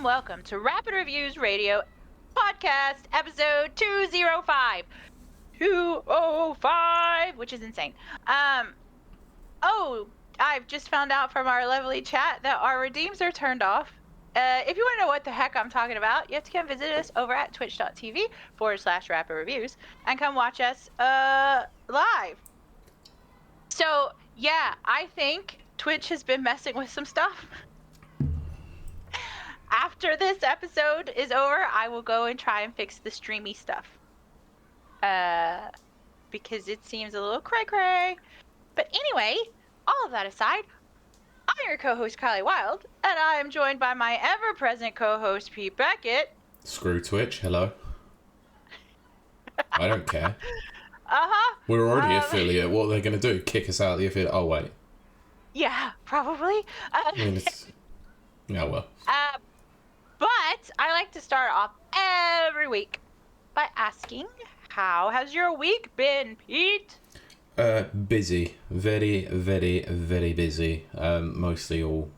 welcome to Rapid Reviews Radio Podcast Episode 205. 205, which is insane. I've just found out from our lovely chat that our redeems are turned off. If you want to know what the heck I'm talking about, you have to come visit us over at twitch.tv/Rapid Reviews and come watch us live. So, yeah, I think Twitch has been messing with some stuff. After this episode is over, I will go and try and fix the streamy stuff. Because it seems a little cray-cray. But anyway, all of that aside, I'm your co-host, Kiley Wilde, and I am joined by my ever-present co-host, Pete Beckett. Screw Twitch, hello. I don't care. Uh-huh. We're already affiliate. What are they going to do? Kick us out of the affiliate? Oh, wait. Yeah, probably. Yeah, well. But I like to start off every week by asking, how has your week been, Pete? Busy. Very, very, very busy. Mostly all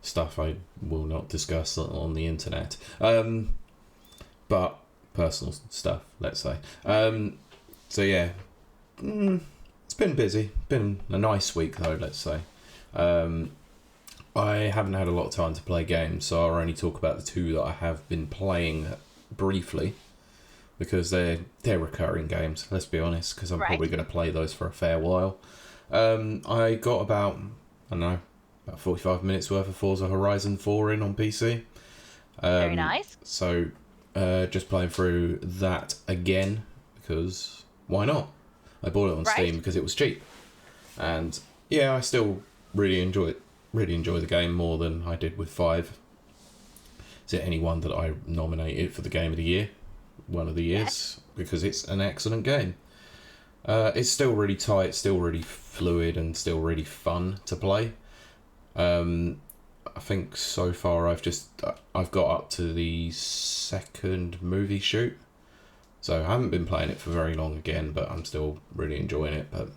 stuff I will not discuss on the internet. But personal stuff, let's say. So yeah, it's been busy. Been a nice week though, let's say. I haven't had a lot of time to play games, so I'll only talk about the two that I have been playing briefly, because they're recurring games, let's be honest, because I'm probably going to play those for a fair while. I got about 45 minutes worth of Forza Horizon 4 in on PC. Very nice. So just playing through that again, because why not? I bought it on Steam because it was cheap. And yeah, I still really enjoy the game more than I did with 5. Is it any one that I nominated for the Game of the Year? One of the years, yes. Because it's an excellent game. It's still really tight, still really fluid, and still really fun to play. I think so far I've got up to the second movie shoot. So I haven't been playing it for very long again, but I'm still really enjoying it. But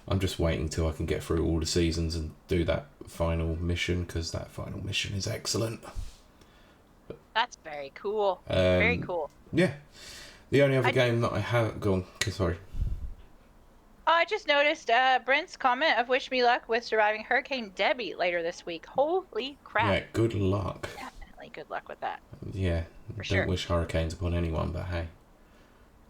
I'm just waiting till I can get through all the seasons and do that final mission, because that final mission is excellent. That's very cool. Very cool. Yeah. The only other game that I have... Go on. Sorry. I just noticed Brent's comment of wish me luck with surviving Hurricane Debbie later this week. Holy crap. Yeah, good luck. Definitely good luck with that. Yeah. For Don't sure. wish hurricanes upon anyone, but hey.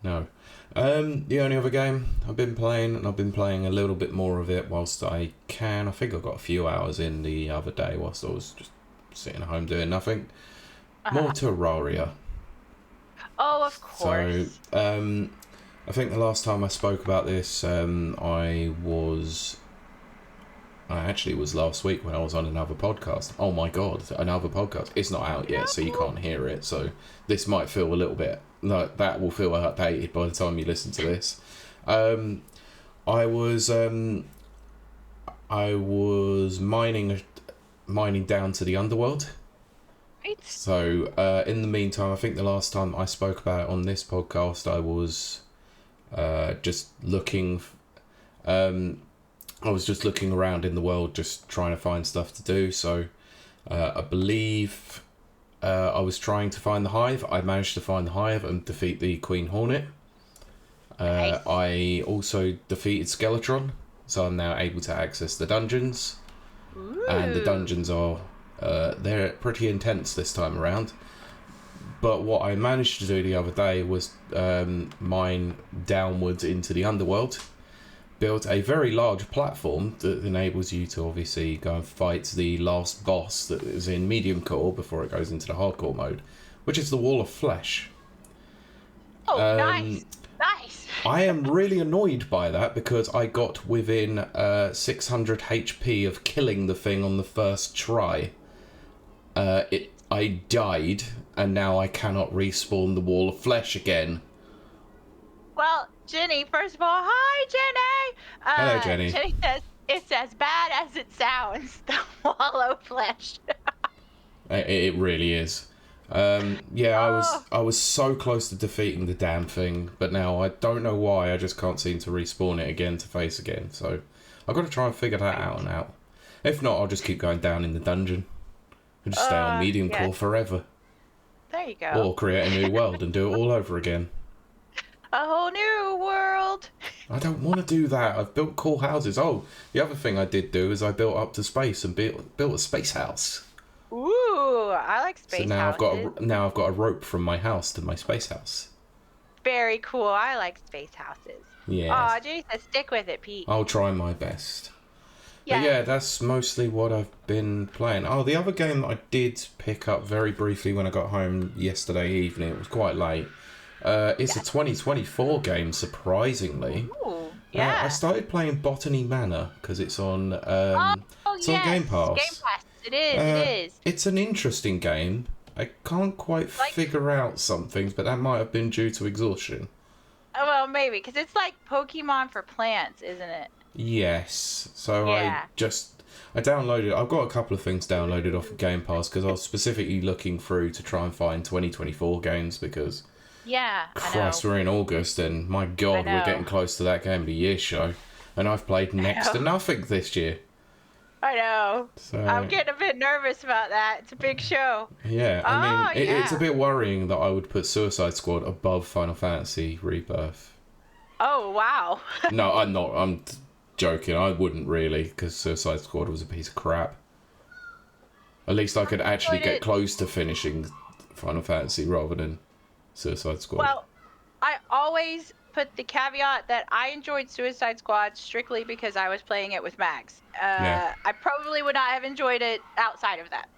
No. The only other game I've been playing, and I've been playing a little bit more of it whilst I can. I think I got a few hours in the other day whilst I was just sitting at home doing nothing. More Terraria. Oh, of course. So, I think the last time I spoke about this, it was last week when I was on another podcast. Oh my god, another podcast. It's not out yet, so you can't hear it. So this might feel a little bit like that will feel outdated by the time you listen to this. I was mining down to the underworld. Right. So in the meantime, I think the last time I spoke about it on this podcast, I was just looking. I was just looking around in the world, just trying to find stuff to do. So I believe I was trying to find the Hive. I managed to find the Hive and defeat the Queen Hornet. Nice. I also defeated Skeletron, so I'm now able to access the dungeons. Ooh. And the dungeons are they're pretty intense this time around. But what I managed to do the other day was mine downwards into the underworld. Built a very large platform that enables you to obviously go and fight the last boss that is in medium core before it goes into the hardcore mode, which is the Wall of Flesh. Oh, nice. I am really annoyed by that because I got within 600 HP of killing the thing on the first try. I died, and now I cannot respawn the Wall of Flesh again. Well, Jenny, first of all, hi, Jenny. Hello, Jenny. Jenny says it's as bad as it sounds. The Wall of Flesh. It really is. I was so close to defeating the damn thing, but now I don't know why. I just can't seem to respawn it again to face again. So I've got to try and figure that out. If not, I'll just keep going down in the dungeon. Could just stay on medium core forever. There you go. Or create a new world and do it all over again. A whole new world. I don't want to do that. I've built cool houses. Oh, the other thing I did do is I built up to space and built a space house. Ooh, I like space so now houses. I've got a rope from my house to my space house. Very cool. I like space houses. Yeah. Oh, Jesus, stick with it, Pete. I'll try my best. Yeah. But yeah, that's mostly what I've been playing. Oh, the other game that I did pick up very briefly when I got home yesterday evening, it was quite late. It's a 2024 game, surprisingly. Ooh, yeah. I started playing Botany Manor because it's on on Game Pass. Game Pass. It is. It's an interesting game. I can't quite figure out some things, but that might have been due to exhaustion. Well, maybe, because it's like Pokemon for plants, isn't it? Yes. So I downloaded. I've got a couple of things downloaded off of Game Pass because I was specifically looking through to try and find 2024 games because. Yeah, Christ, we're in August and my God, we're getting close to that Game of the Year show. And I've played next to nothing this year. I know. So, I'm getting a bit nervous about that. It's a big show. Yeah, I mean, it's a bit worrying that I would put Suicide Squad above Final Fantasy Rebirth. Oh, wow. No, I'm not. I'm joking. I wouldn't really, because Suicide Squad was a piece of crap. At least I could actually get close to finishing Final Fantasy rather than Suicide Squad. Well, I always put the caveat that I enjoyed Suicide Squad strictly because I was playing it with Mags. I probably would not have enjoyed it outside of that.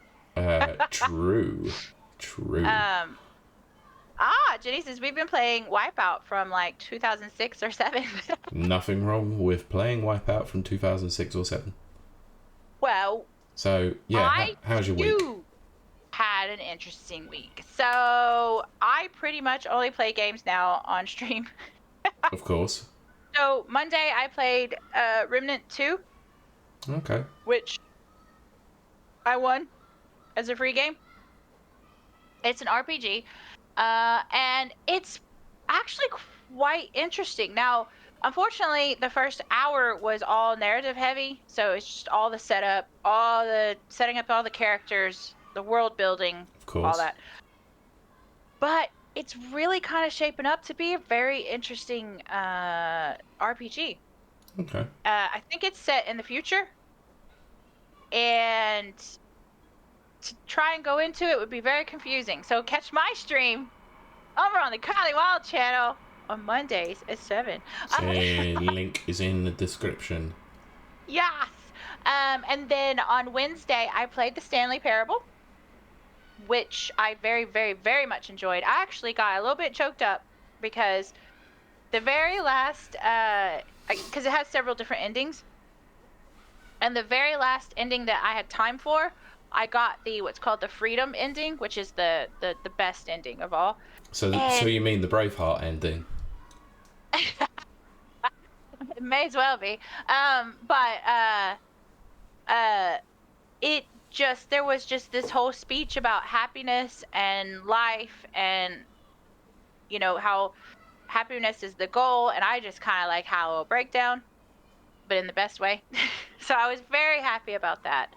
True. Janice, we've been playing Wipeout from like 2006 or 7. Nothing wrong with playing Wipeout from 2006 or 7. Well, so yeah, how's your week? Had an interesting week. So I pretty much only play games now on stream. Of course. So Monday I played Remnant 2. Okay. Which I won as a free game. It's an RPG. And it's actually quite interesting. Now, unfortunately, the first hour was all narrative heavy. So it's just all the setup, all the setting up all the characters, the world building, of course, all that. But it's really kind of shaping up to be a very interesting RPG. Okay. I think it's set in the future. And to try and go into it would be very confusing. So catch my stream over on the Kiley Wilde channel on Mondays at 7. Link is in the description. Yes. And then on Wednesday, I played the Stanley Parable, which I very, very, very much enjoyed. I actually got a little bit choked up because the very last, because it has several different endings, and the very last ending that I had time for, I got what's called the Freedom ending, which is the best ending of all. So you mean the Braveheart ending? It may as well be. There was just this whole speech about happiness and life and, how happiness is the goal. And I just kind of like how it'll break down, but in the best way. So I was very happy about that.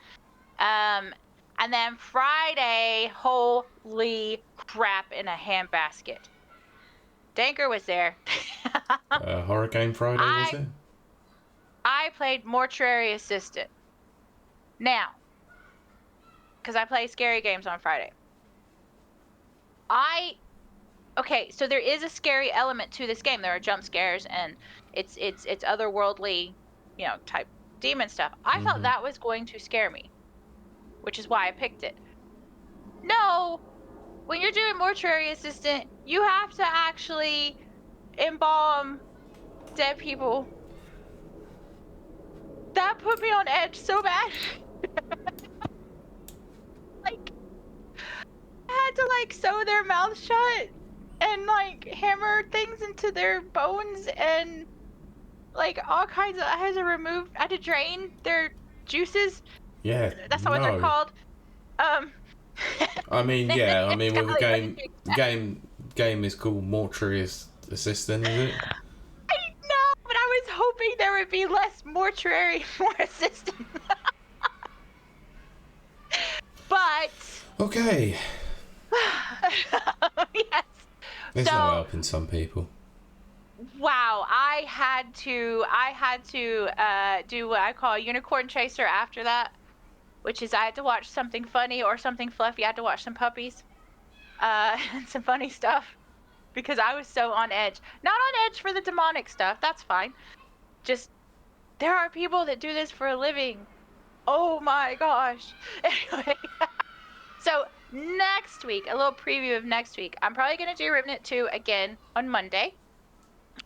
And then Friday, holy crap in a handbasket. Danker was there. Horror Game Friday, was it? I played Mortuary Assistant. Now, because I play scary games on Friday. Okay, so there is a scary element to this game. There are jump scares and it's otherworldly, type demon stuff. I thought that was going to scare me, which is why I picked it. No, when you're doing Mortuary Assistant, you have to actually embalm dead people. That put me on edge so bad. I had to sew their mouth shut and hammer things into their bones and all kinds of. I had to drain their juices. Yeah, that's not what they're called. I mean, yeah. I mean, with the game is called Mortuary Assistant, is it? I know, but I was hoping there would be less mortuary, more assistant. But But Okay. yes. There's no helping some people. Wow, I had to do what I call unicorn chaser after that, which is I had to watch something funny or something fluffy. I had to watch some puppies, and some funny stuff because I was so on edge. Not on edge for the demonic stuff. That's fine. Just there are people that do this for a living. Oh my gosh. Anyway, so next week, a little preview of next week. I'm probably gonna do Remnant 2 again on Monday.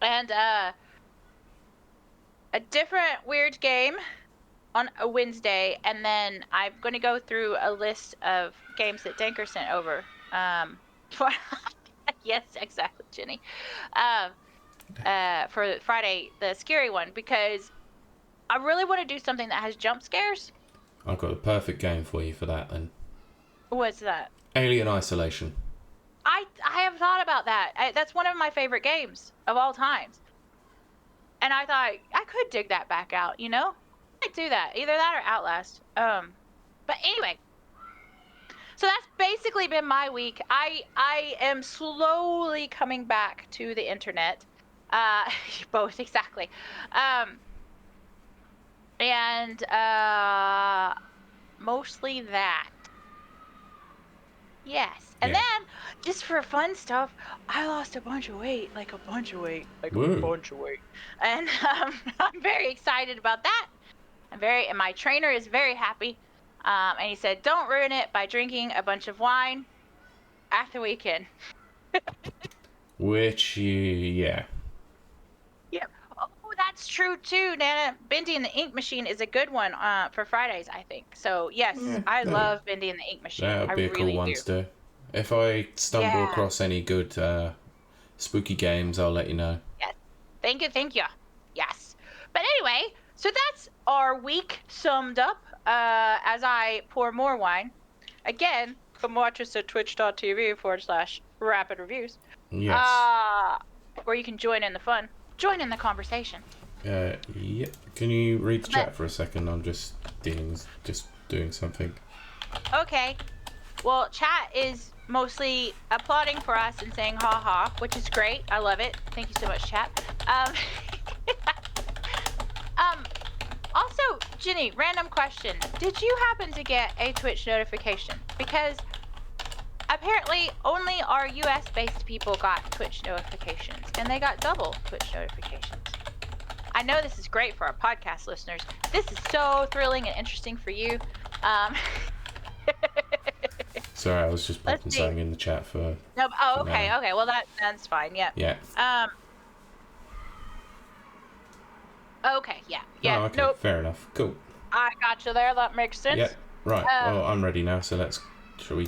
And a different weird game on a Wednesday, and then I'm going to go through a list of games that Danker sent over. Yes, exactly, Jenny. For Friday, the scary one, because I really want to do something that has jump scares. I've got a perfect game for you for that, then. What's that? Alien Isolation. I have thought about that. That's one of my favorite games of all times. And I thought I could dig that back out, you know? I'd do that. Either that or Outlast. But anyway. So that's basically been my week. I am slowly coming back to the internet. Both, exactly. And mostly that. Yes. And then, just for fun stuff, I lost a bunch of weight. Like a bunch of weight. And I'm very excited about that. And my trainer is very happy. And he said, don't ruin it by drinking a bunch of wine after the weekend. Which, yeah. Yep. Oh, that's true too, Nana. Bendy and the Ink Machine is a good one for Fridays, I think. So, yes, I love Bendy and the Ink Machine. That'd be a cool one to do. If I stumble across any good spooky games, I'll let you know. Yes. Thank you. Yes. But anyway, so that's our week summed up as I pour more wine. Again, come watch us at twitch.tv/rapid-reviews. Yes. Where you can join in the fun. Join in the conversation. Yeah. Can you read the chat for a second? I'm just doing something. Okay. Well, chat is mostly applauding for us and saying ha ha, which is great. I love it. Thank you so much, chat. Also, Jenny, random question. Did you happen to get a Twitch notification? Because apparently only our US-based people got Twitch notifications, and they got double Twitch notifications. I know this is great for our podcast listeners. This is so thrilling and interesting for you. Sorry, I was just popping something in the chat for... No, okay. Well, that's fine, yeah. Yeah. Okay, yeah. Oh, okay, nope. Fair enough. Cool. I got you there. That makes sense. Yeah, right. Well, I'm ready now, so shall we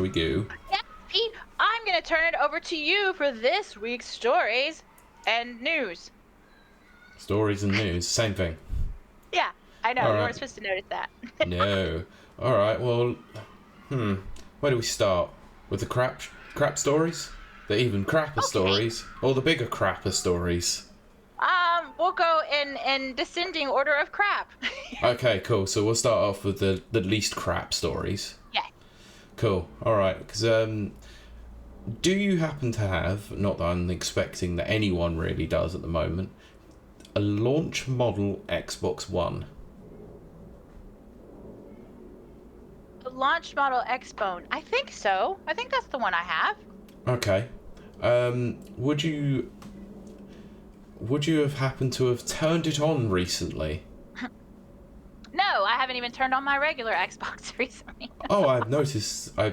go? Yeah, Pete, I'm going to turn it over to you for this week's stories and news. Stories and news, same thing. Yeah, I know. All you right. weren't supposed to notice that. No. All right, well, where do we start? With the crap stories? The even crapper stories? Or the bigger crapper stories? We'll go in descending order of crap. Okay, cool. So we'll start off with the least crap stories. Yeah. Cool. All right. Because do you happen to have, not that I'm expecting that anyone really does at the moment, a launch model Xbox One? A launch model Xbone. I think so. I think that's the one I have. Okay. Would you have happened to have turned it on recently? No, I haven't even turned on my regular Xbox recently. Oh, I've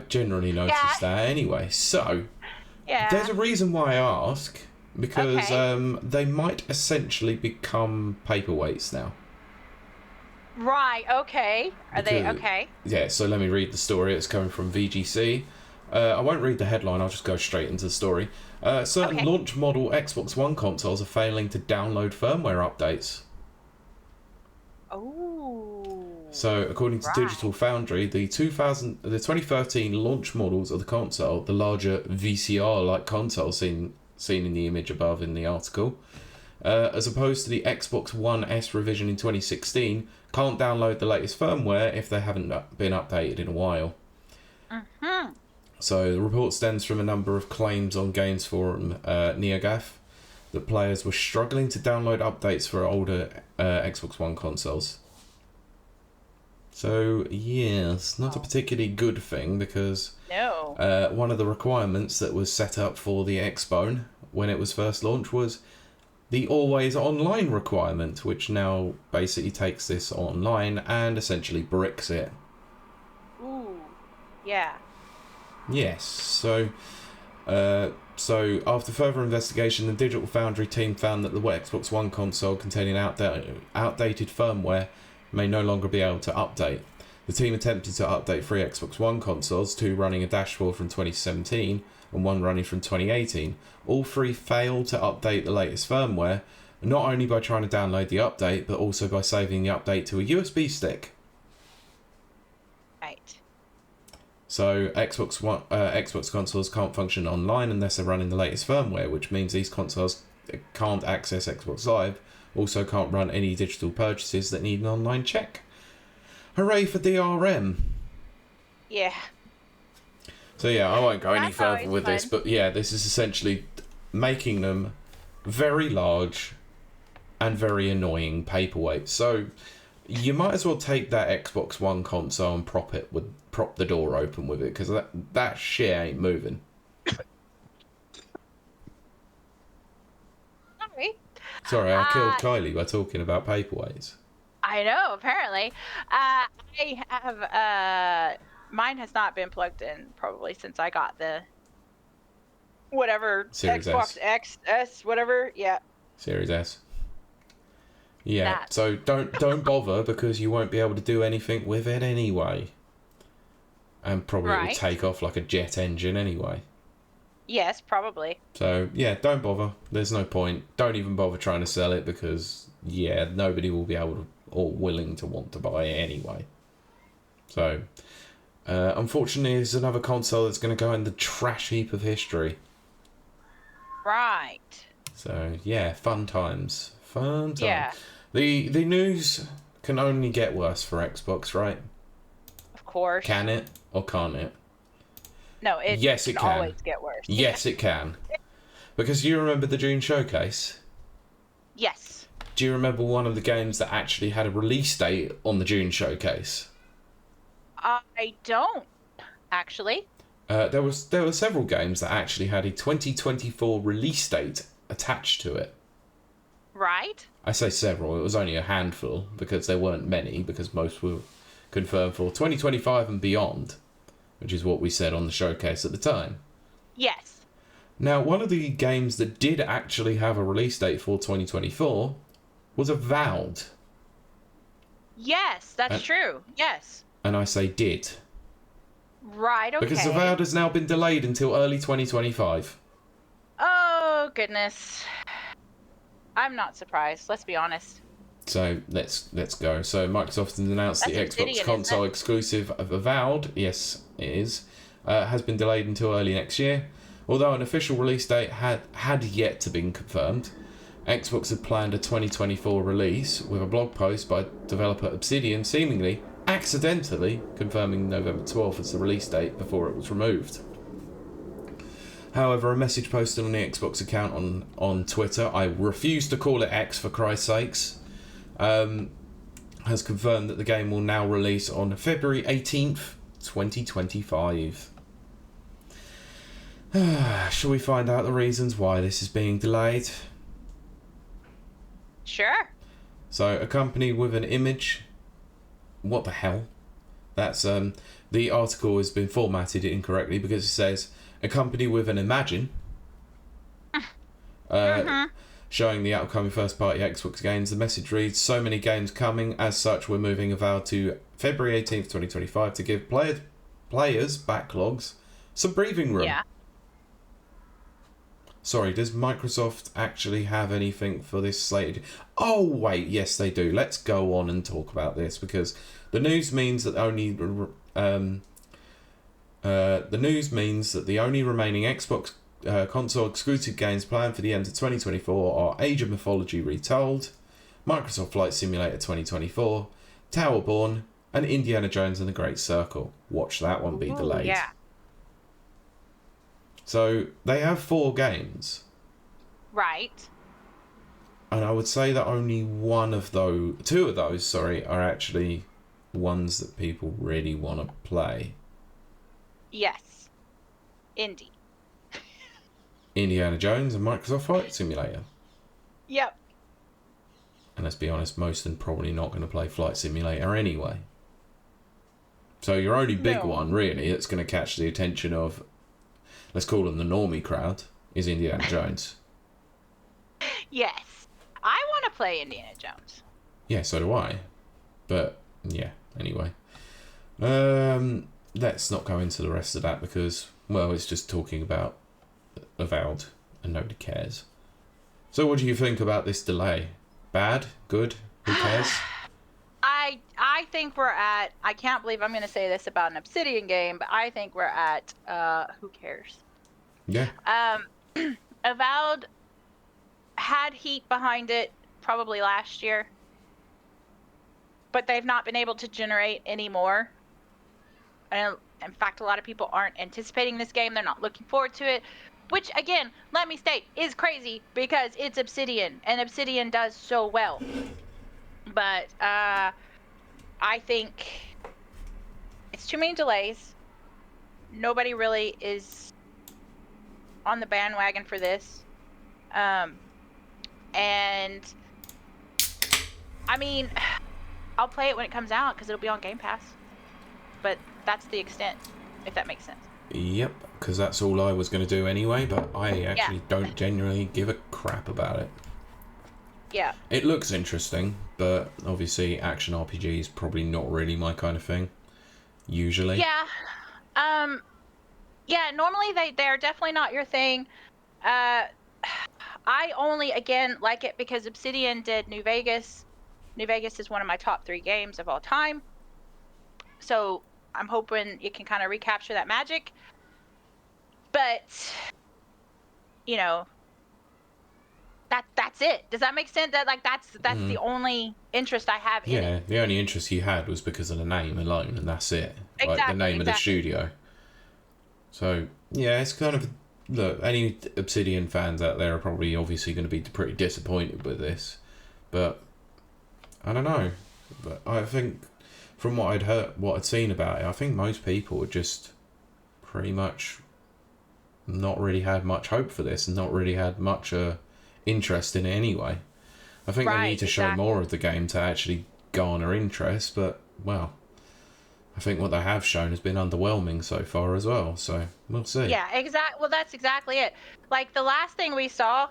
generally noticed that anyway. So, there's a reason why I ask, because they might essentially become paperweights now. Right, okay. Are they okay? Yeah, so let me read the story. It's coming from VGC. I won't read the headline, I'll just go straight into the story. Certain launch model Xbox One consoles are failing to download firmware updates. Oh. So, according to Digital Foundry, the 2013 launch models of the console, the larger VCR-like console seen in the image above in the article, as opposed to the Xbox One S revision in 2016, can't download the latest firmware if they haven't been updated in a while. Mm-hmm. So the report stems from a number of claims on games forum NeoGAF that players were struggling to download updates for older Xbox One consoles. So, yes, not a particularly good thing, because one of the requirements that was set up for the Xbone when it was first launched was the always online requirement, which now basically takes this online and essentially bricks it. Ooh, yeah. Yes, so after further investigation, the Digital Foundry team found that the Xbox One console containing outdated firmware may no longer be able to update. The team attempted to update 3 Xbox One consoles, 2 running a dashboard from 2017 and 1 running from 2018. All 3 failed to update the latest firmware, not only by trying to download the update, but also by saving the update to a USB stick. Right. So Xbox consoles can't function online unless they're running the latest firmware, which means these consoles can't access Xbox Live, also can't run any digital purchases that need an online check. Hooray for DRM. Yeah. So yeah, I won't go any further with this, but yeah, this is essentially making them very large and very annoying paperweights. So you might as well take that Xbox One console and prop the door open with it, because that shit ain't moving. Sorry, I killed Kiley by talking about paperweights. I know, apparently. I have, mine has not been plugged in probably since I got the whatever, Series Xbox S. XS, whatever, yeah. Series S. Yeah, so don't bother, because you won't be able to do anything with it anyway. And probably it will take off like a jet engine anyway. Yes, probably. So, yeah, don't bother. There's no point. Don't even bother trying to sell it, because, yeah, nobody will be able to or willing to want to buy it anyway. So, unfortunately, it's another console that's going to go in the trash heap of history. Right. So, yeah, fun times. Fun times. Yeah. The news can only get worse for Xbox, right? Of course. Can it or can't it? No, it can always get worse. Yes, it can. Because you remember the June showcase? Yes. Do you remember one of the games that actually had a release date on the June showcase? I don't, actually. There were several games that actually had a 2024 release date attached to it. Right. I say several, it was only a handful, because there weren't many, because most were confirmed for 2025 and beyond, which is what we said on the showcase at the time. Yes. Now, one of the games that did actually have a release date for 2024 was Wilde. Yes, that's true. Yes. And I say did. Right, okay. Because Wilde has now been delayed until early 2025. Oh, goodness. I'm not surprised, let's be honest. So, let's go. So, Microsoft has announced the Xbox console exclusive of Avowed, yes, it is, has been delayed until early next year. Although an official release date had yet to be confirmed, Xbox had planned a 2024 release, with a blog post by developer Obsidian seemingly accidentally confirming November 12th as the release date before it was removed. However, a message posted on the Xbox account on Twitter, I refuse to call it X for Christ's sakes, has confirmed that the game will now release on February 18th, 2025. Shall we find out the reasons why this is being delayed? Sure. So, a company with an image... What the hell? That's, the article has been formatted incorrectly, because it says, a company with an imagine... showing the upcoming first-party Xbox games. The message reads, so many games coming, as such we're moving Avowed to February 18th, 2025 to give players backlogs some breathing room. Yeah. Sorry, does Microsoft actually have anything for this slated? Oh, wait, yes they do. Let's go on and talk about this, because the news means that the only remaining Xbox console exclusive games planned for the end of 2024 are Age of Mythology Retold, Microsoft Flight Simulator 2024, Towerborn, and Indiana Jones and the Great Circle. Watch that one be delayed. Yeah. So they have 4 games. Right. And I would say that only 2 of those, are actually ones that people really want to play. Yes. Indy. Indiana Jones and Microsoft Flight Simulator. Yep. And let's be honest, most of them probably not going to play Flight Simulator anyway. So your only big one, really, that's going to catch the attention of, let's call them the normie crowd, is Indiana Jones. Yes. I want to play Indiana Jones. Yeah, so do I. But, yeah, anyway. Let's not go into the rest of that because, well, it's just talking about Avowed and nobody cares. So what do you think about this delay? Bad? Good? Who cares? I think we're at, I can't believe I'm going to say this about an Obsidian game, but I think we're at, who cares? Yeah. Avowed had heat behind it probably last year, but they've not been able to generate any more. And in fact, a lot of people aren't anticipating this game. They're not looking forward to it, which again, let me state, is crazy because it's Obsidian and Obsidian does so well. But I think it's too many delays. Nobody really is on the bandwagon for this. And I mean, I'll play it when it comes out because it'll be on Game Pass. But that's the extent, if that makes sense. Yep, because that's all I was going to do anyway, but I actually don't genuinely give a crap about it. Yeah. It looks interesting, but obviously action RPG is probably not really my kind of thing, usually. Yeah. Yeah, normally they're definitely not your thing. I only, again, like it because Obsidian did New Vegas. New Vegas is one of my top 3 games of all time. So I'm hoping it can kind of recapture that magic. But, you know, that's it. Does that make sense? That's the only interest I have in it. Yeah, the only interest you had was because of the name alone, and that's it. Exactly, like the name of the studio. So, yeah, it's kind of... Look, any Obsidian fans out there are probably obviously going to be pretty disappointed with this. But, I don't know. But I think, from what I'd heard, what I'd seen about it, I think most people would just pretty much not really had much hope for this and not really had much interest in it anyway. I think they need to show more of the game to actually garner interest, but, well, I think what they have shown has been underwhelming so far as well, so we'll see. Yeah, well, that's exactly it. Like, the last thing we saw,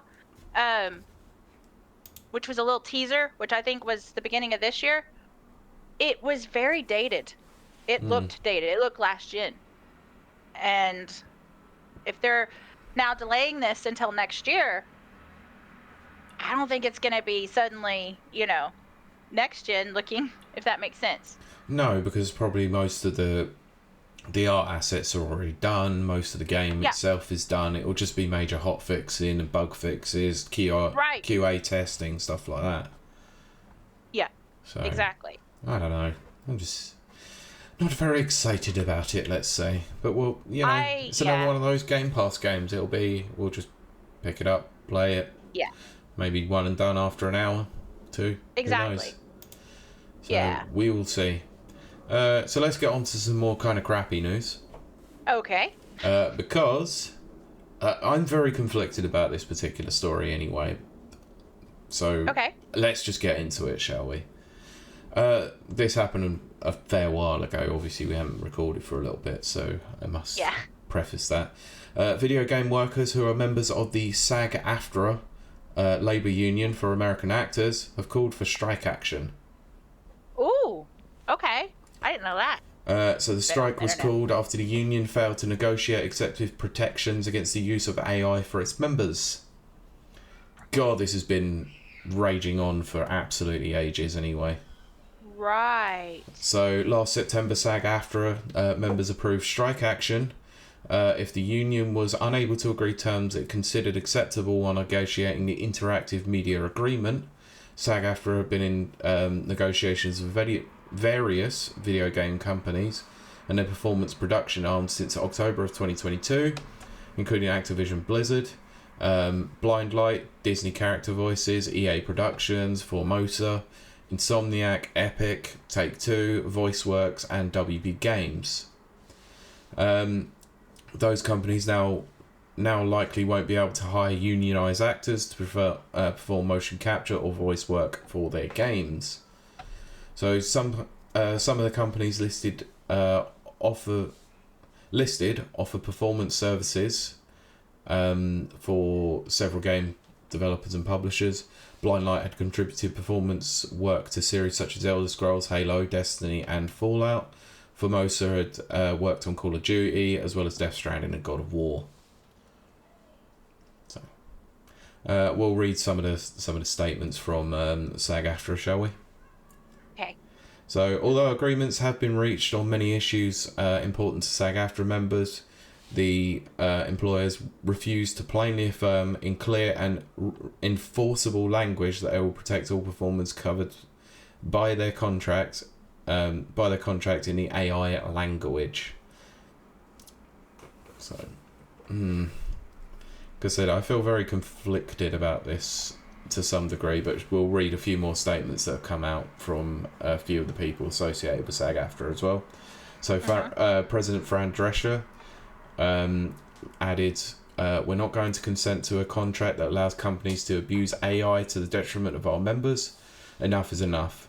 which was a little teaser, which I think was the beginning of this year, it was very dated. It looked dated. It looked last gen. And if they're now delaying this until next year, I don't think it's going to be suddenly, next gen looking, if that makes sense. No, because probably most of the art assets are already done. Most of the game itself is done. It will just be major hot fixing and bug fixes, QA testing, stuff like that. Yeah, so, exactly. I don't know. I'm just not very excited about it, let's say. But we'll, it's another one of those Game Pass games. We'll just pick it up, play it. Yeah. Maybe one and done after an hour, 2. Exactly. Who knows? So we will see. So let's get on to some more kind of crappy news. Okay. Because I'm very conflicted about this particular story anyway. So let's just get into it, shall we? This happened a fair while ago. Obviously, we haven't recorded for a little bit, so I must preface that. Video game workers who are members of the SAG-AFTRA labour union for American actors have called for strike action. Ooh, okay. I didn't know that. So the strike was called after the union failed to negotiate executive protections against the use of AI for its members. God, this has been raging on for absolutely ages anyway. Right. So last September, SAG-AFTRA members approved strike action if the union was unable to agree terms it considered acceptable while negotiating the interactive media agreement. SAG-AFTRA have been in negotiations various video game companies and their performance production arms since October of 2022, including Activision Blizzard, Blind Light, Disney Character Voices, EA Productions, Formosa, Insomniac, Epic, Take-Two, VoiceWorks, and WB Games. Those companies now likely won't be able to hire unionised actors to perform motion capture or voice work for their games. So some of the companies listed offer performance services for several game developers and publishers. Blind Light had contributed performance work to series such as Elder Scrolls, Halo, Destiny, and Fallout. Formosa had worked on Call of Duty, as well as Death Stranding and God of War. So, we'll read some of the statements from SAG-AFTRA, shall we? Okay. So, although agreements have been reached on many issues important to SAG-AFTRA members, the employers refuse to plainly affirm in clear and enforceable language that they will protect all performance covered by their contract in the AI language. So, like I said, I feel very conflicted about this to some degree, but we'll read a few more statements that have come out from a few of the people associated with SAG-AFTRA as well. So, President Fran Drescher added, we're not going to consent to a contract that allows companies to abuse AI to the detriment of our members. Enough is enough.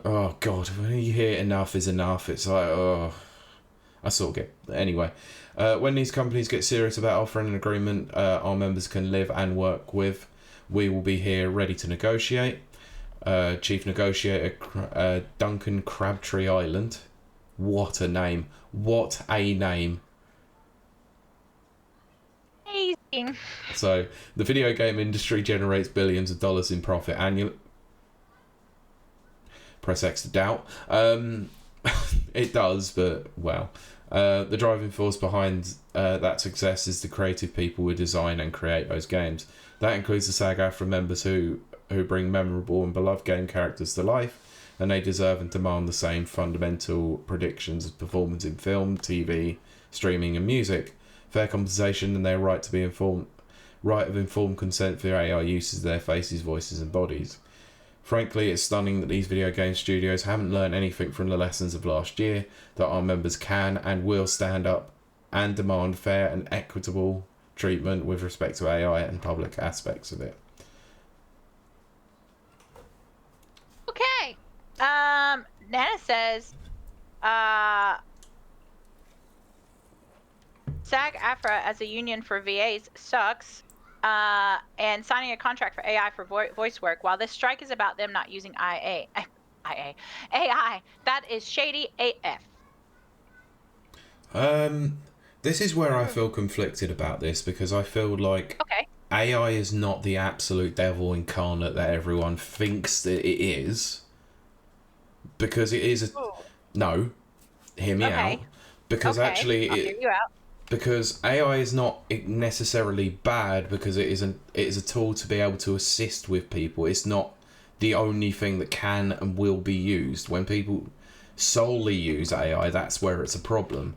Oh God, when you hear enough is enough, it's like, oh, I sort of get. Anyway, when these companies get serious about offering an agreement our members can live and work with, we will be here ready to negotiate. Chief Negotiator Duncan Crabtree Island. What a name. What a name. Amazing. So, the video game industry generates billions of dollars in profit annually. Press X to doubt. It does, but well. The driving force behind that success is the creative people who design and create those games. That includes the SAG-AFTRA members who bring memorable and beloved game characters to life, and they deserve and demand the same fundamental predictions as performance in film, TV, streaming, and music. Fair compensation and their right to be informed consent for AI uses of their faces, voices, and bodies. Frankly, it's stunning that these video game studios haven't learned anything from the lessons of last year, that our members can and will stand up and demand fair and equitable treatment with respect to AI and public aspects of it. Okay. Nana says, SAG-AFTRA as a union for VAs sucks. And signing a contract for AI for voice work, while this strike is about them not using AI, that is shady AF. This is where I feel conflicted about this, because I feel like AI is not the absolute devil incarnate that everyone thinks that it is. Because it is No, hear me out. Because actually I'll hear you out. Because AI is not necessarily bad, because it is a tool to be able to assist with people. It's not the only thing that can and will be used. When people solely use AI, that's where it's a problem.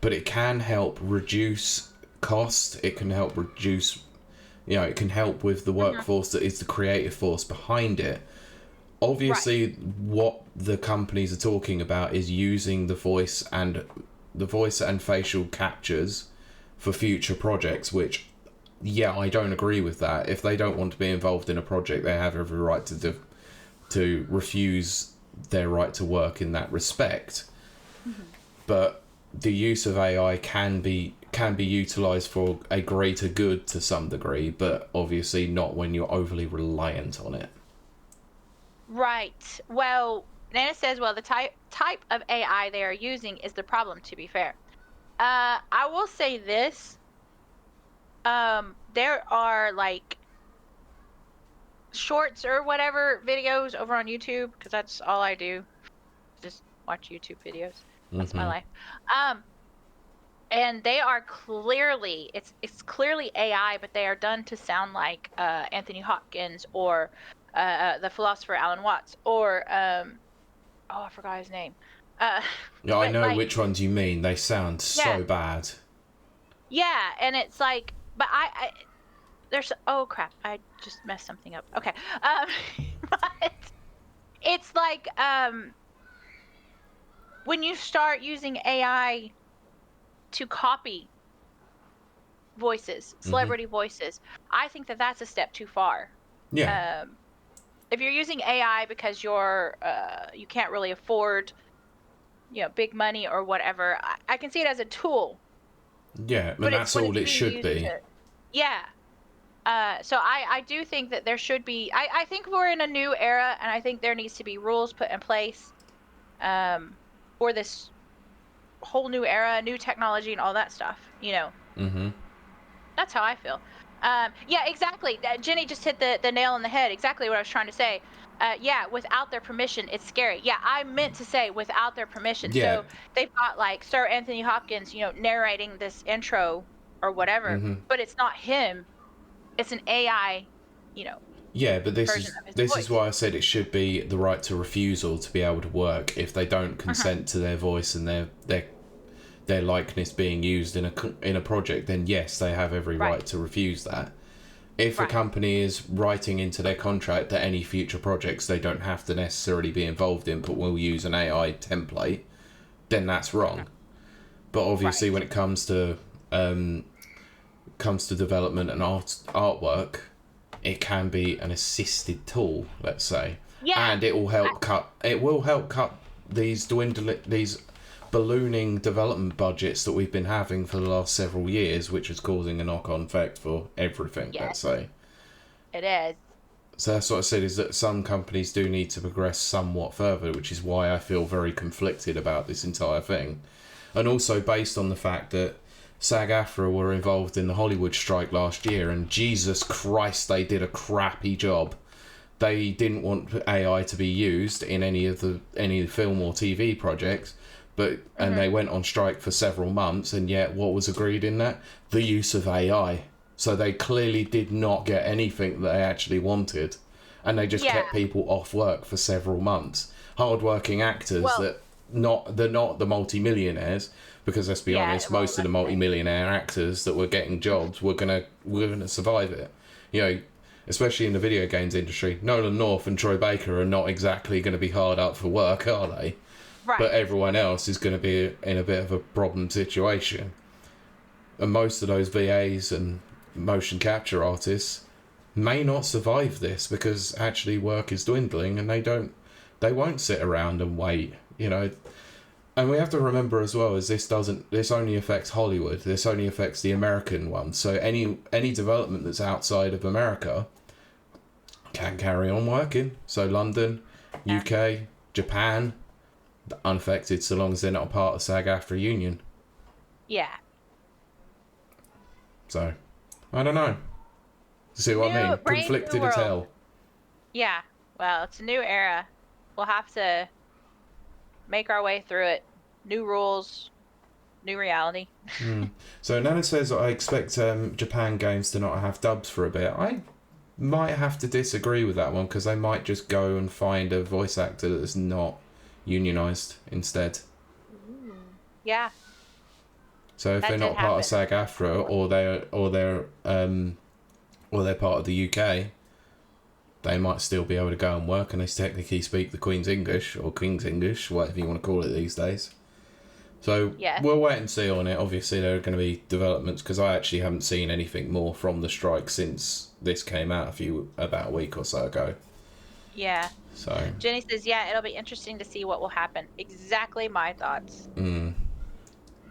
But it can help reduce cost. It can help reduce, it can help with the workforce that is the creative force behind it. Obviously, what the companies are talking about is using the voice and facial captures for future projects, which, I don't agree with that. If they don't want to be involved in a project, they have every right to refuse their right to work in that respect. Mm-hmm. But the use of AI can be utilised for a greater good to some degree, but obviously not when you're overly reliant on it. Right. Well, Nana says, the type of AI they are using is the problem, to be fair. I will say this. There are, shorts or whatever videos over on YouTube, because that's all I do. Just watch YouTube videos. That's my life. And they are clearly, it's clearly AI, but they are done to sound like Anthony Hopkins or the philosopher Alan Watts or oh, I forgot his name. Uh, Yeah, I but know like, which ones you mean. They sound yeah, so bad. yeah, and it's like, but there's, oh crap, I just messed something up. Okay, but it's like, when you start using AI to copy voices, Hmm. celebrity voices, I think that that's a step too far. Yeah. Um, if you're using AI because you can't really afford, big money or whatever, I can see it as a tool, Yeah, and but it's that's when all it's it being should used be. to, yeah. So I do think that there should be, I think we're in a new era, and I think there needs to be rules put in place, um, for this whole new era, new technology and all that stuff. Hmm. That's how I feel. Yeah, exactly. Jenny just hit the nail on the head. Exactly what I was trying to say. Yeah, without their permission, it's scary. Yeah, I meant to say without their permission. Yeah. So they've got like Sir Anthony Hopkins, narrating this intro or whatever, Hmm. but it's not him. It's an AI, you know, Yeah, but this version is of his this is voice. why I said it should be the right to refusal to be able to work if they don't Uh-huh. consent to their voice and their likeness being used in a project. Then yes, they have every Right, right to refuse that. If a right. company is writing into their contract that any future projects they don't have to necessarily be involved in, but will use an AI template, then that's Uh-huh. wrong. But obviously, Right. when it comes to development and artwork, it can be an assisted tool, let's say, Yeah. and it will help cut. It will help cut these ballooning development budgets that we've been having for the last several years, which is causing a knock-on effect for everything. Let's Yes, say. it is. So that's what I said, is that some companies do need to progress somewhat further, which is why I feel very conflicted about this entire thing. And also based on the fact that SAG-AFTRA were involved in the Hollywood strike last year, and Jesus Christ, they did a crappy job. They didn't want AI to be used in any film or TV projects, and Hmm. they went on strike for several months, and yet what was agreed in that? The use of AI. So they clearly did not get anything that they actually wanted, and they just Yeah. kept people off work for several months. Hard-working actors Well, that they're not the multi-millionaires, because let's be yeah. honest, Well, most of the that's the thing. multi-millionaire actors that were getting jobs were gonna survive it. You know, especially in the video games industry. Nolan North and Troy Baker are not exactly going to be hard up for work, are they? But Right. everyone else is going to be in a bit of a problem situation. And most of those VAs and motion capture artists may not survive this because actually work is dwindling, and they won't sit around and wait, And we have to remember as well, is this only affects Hollywood. This only affects the American one. So any development that's outside of America can carry on working. So London, Yeah. UK, Japan, unaffected so long as they're not a part of SAG-AFTRA union. Yeah. So I don't know. See what I New, mean? brave new Conflicted as world. hell. Yeah. Well, it's a new era. We'll have to make our way through it. New rules, new reality. So Nana says I expect Japan games to not have dubs for a bit. I might have to disagree with that one because they might just go and find a voice actor that's not unionized instead. Yeah, So if that they're did not part of happen. SAG-AFTRA or they're part of the UK, they might still be able to go and work, and they technically speak the Queen's English or King's English, whatever you want to call it these days. So Yes. we'll wait and see on it. Obviously, there are going to be developments because I actually haven't seen anything more from the strike since this came out about a week or so ago. Yeah. So Jenny says, yeah, it'll be interesting to see what will happen. Exactly my thoughts.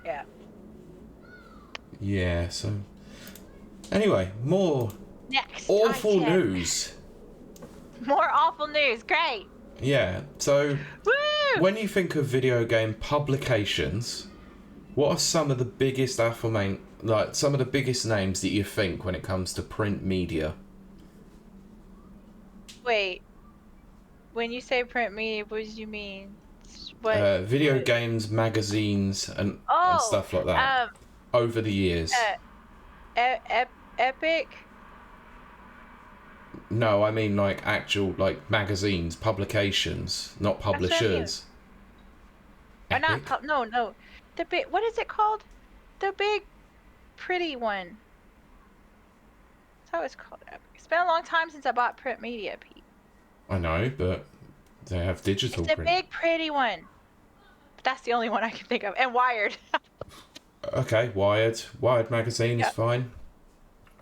Yeah. yeah. So anyway, more Next awful item. news. More awful news. Great. Yeah. So Woo! when you think of video game publications, what are some of the biggest some of the biggest names that you think when it comes to print media? Wait. When you say print media, what do you mean? What? Video games, magazines, and Oh, stuff like that over the years. uh, Epic. No, I mean like actual like magazines, publications, not publishers. Or not? No. The big. What is it called? The big, pretty one. That's how it's called. It's been a long time since I bought print media, Pete. I know, but they have digital. It's a big, pretty one. But that's the only one I can think of. And Wired. Okay, Wired magazine is fine.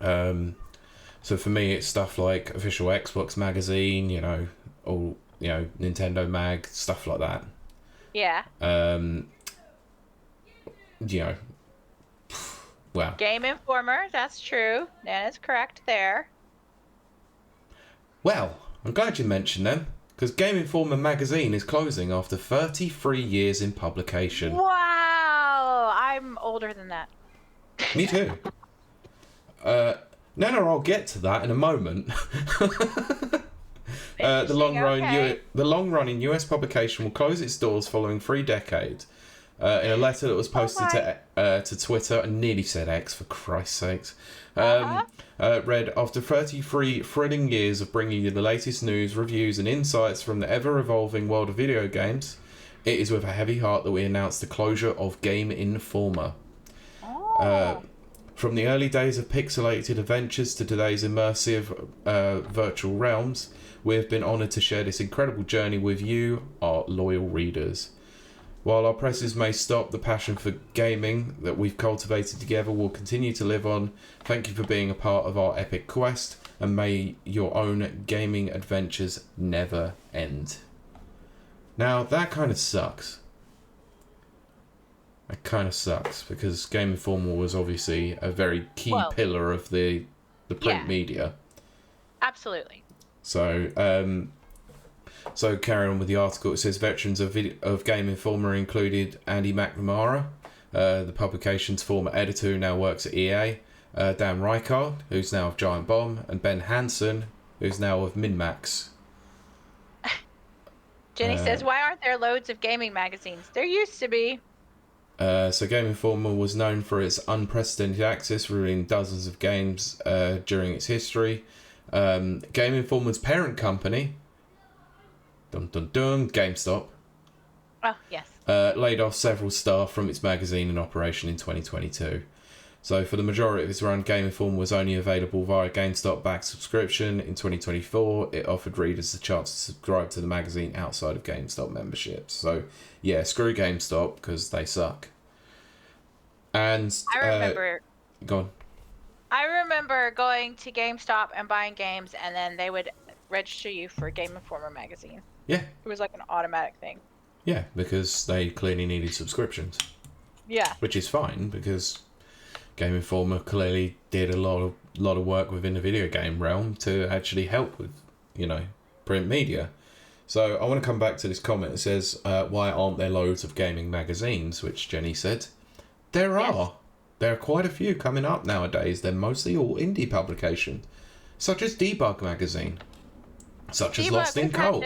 So for me, it's stuff like official Xbox magazine, all Nintendo mag, stuff like that. Yeah. Well. Game Informer, that's true. Nana's correct there. Well, I'm glad you mentioned them, because Game Informer magazine is closing after 33 years in publication. Wow! I'm older than that. Me too. I'll get to that in a moment. The long running US publication will close its doors following 3 decades. In a letter that was posted to Twitter, I nearly said X for Christ's sakes. Read, after 33 thrilling years of bringing you the latest news, reviews and insights from the ever-evolving world of video games, it is with a heavy heart that we announce the closure of Game Informer. From the early days of pixelated adventures to today's immersive virtual realms, we have been honoured to share this incredible journey with you, our loyal readers. While our presses may stop, the passion for gaming that we've cultivated together will continue to live on. Thank you for being a part of our epic quest, and may your own gaming adventures never end. Now, that kind of sucks. It kind of sucks, because Game Informer was obviously a very key pillar of the print media. Absolutely. So carrying on with the article, it says veterans of Game Informer included Andy McNamara, the publication's former editor who now works at EA, Dan Reichard, who's now of Giant Bomb, and Ben Hansen, who's now of MinMax. Jenny says, why aren't there loads of gaming magazines? There used to be. So Game Informer was known for its unprecedented access, revealing dozens of games during its history. Game Informer's parent company, GameStop. Oh, yes. Laid off several staff from its magazine in operation in 2022. So for the majority of its run, Game Informer was only available via GameStop-backed subscription. In 2024, it offered readers the chance to subscribe to the magazine outside of GameStop memberships. So, yeah, screw GameStop, because they suck. And I remember... Go on. I remember going to GameStop and buying games, and then they would register you for Game Informer magazine. Yeah. It was like an automatic thing. Yeah, because they clearly needed subscriptions. Yeah. Which is fine, because Game Informer clearly did a lot of work within the video game realm to actually help with, print media. So I want to come back to this comment. It says, why aren't there loads of gaming magazines? Which Jenny said. There are. There are quite a few coming up nowadays. They're mostly all indie publications, such as Debug magazine, such as Lost in Code.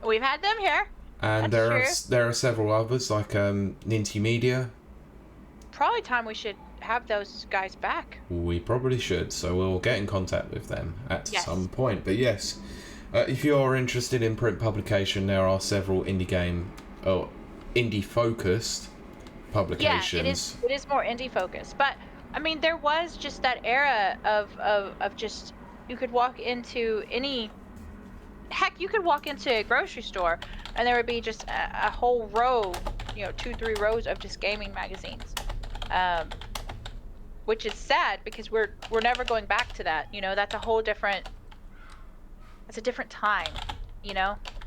We've had them here. And there are several others like Ninty Media. Probably time we should have those guys back. We probably should, so we'll get in contact with them at some point. But yes, if you are interested in print publication, there are several indie focused publications. Yeah, it is more indie focused. But I mean, there was just that era of just, you could walk into you could walk into a grocery store and there would be just a whole row, 2-3 rows of just gaming magazines, which is sad because we're never going back to that. That's a different time,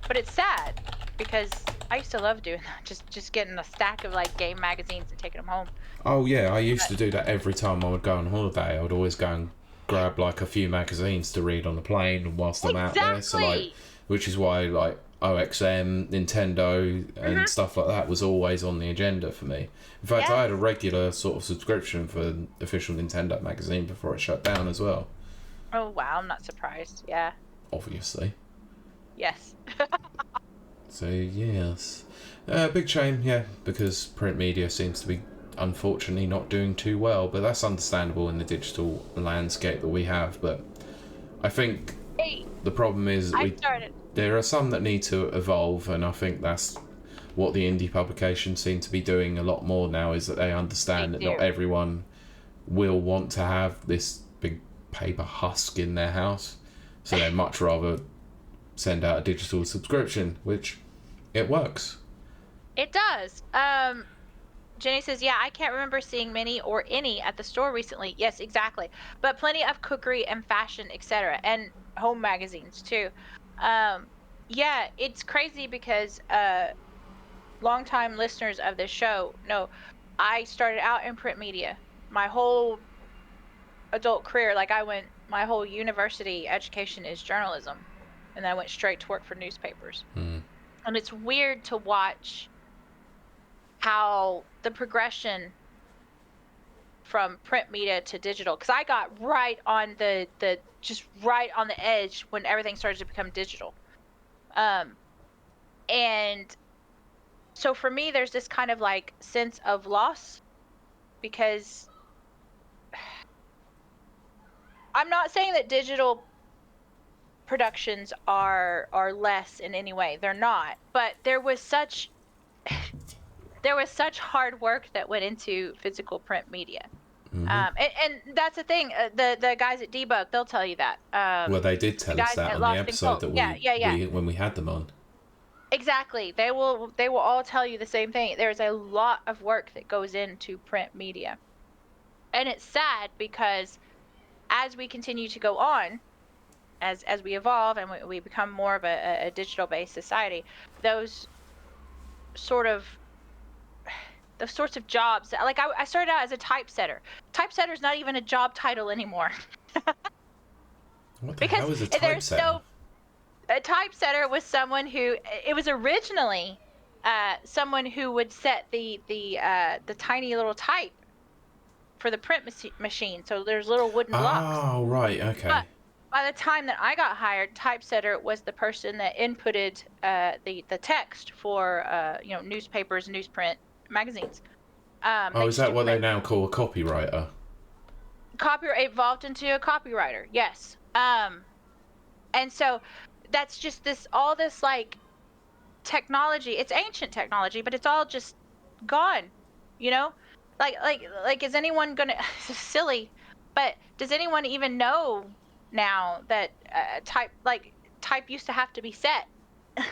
but it's sad because I used to love doing that, just getting a stack of like game magazines and taking them home. Oh yeah, I used to do that every time I would go on holiday. I would always go and grab like a few magazines to read on the plane whilst I'm out there. So which is why like OXM, Nintendo and stuff like that was always on the agenda for me. In fact, I had a regular sort of subscription for official Nintendo magazine before it shut down as well. Oh wow, I'm not surprised. Yeah. Obviously. Yes. So yes, big shame, because print media seems to be unfortunately not doing too well, but that's understandable in the digital landscape that we have. But I think The problem is there are some that need to evolve, and I think that's what the indie publications seem to be doing a lot more now, is that they understand that not everyone will want to have this big paper husk in their house, so they'd much rather send out a digital subscription, which it works. It does. Jenny says, yeah, I can't remember seeing many or any at the store recently. Yes, exactly. But plenty of cookery and fashion, etc. And home magazines, too. Yeah, it's crazy because longtime listeners of this show know I started out in print media. My whole adult career, my whole university education is journalism. And I went straight to work for newspapers. And it's weird to watch how the progression from print media to digital, because I got right on the right on the edge when everything started to become digital, and so for me there's this kind of like sense of loss, because I'm not saying that digital productions are less in any way. They're not, but there was such hard work that went into physical print media. And that's the thing. The guys at Debug, they'll tell you that. Well, they did tell us that on the episode that we when we had them on. Exactly. They will all tell you the same thing. There's a lot of work that goes into print media. And it's sad because as we continue to go on, as we evolve and we become more of a digital-based society, those sorts of jobs, like I started out as a typesetter. Typesetter is not even a job title anymore. What the hell is a typesetter? A typesetter was someone who, it was originally someone who would set the tiny little type for the print machine. So there's little wooden blocks. Oh, right, okay. But by the time that I got hired, typesetter was the person that inputted the text for newspapers, newsprint, magazines. Is that what they now call a copywriter? Copyright evolved into a copywriter, yes. And so that's just all this like technology. It's ancient technology, but it's all just gone. Like is anyone gonna? Silly, but does anyone even know now that type used to have to be set?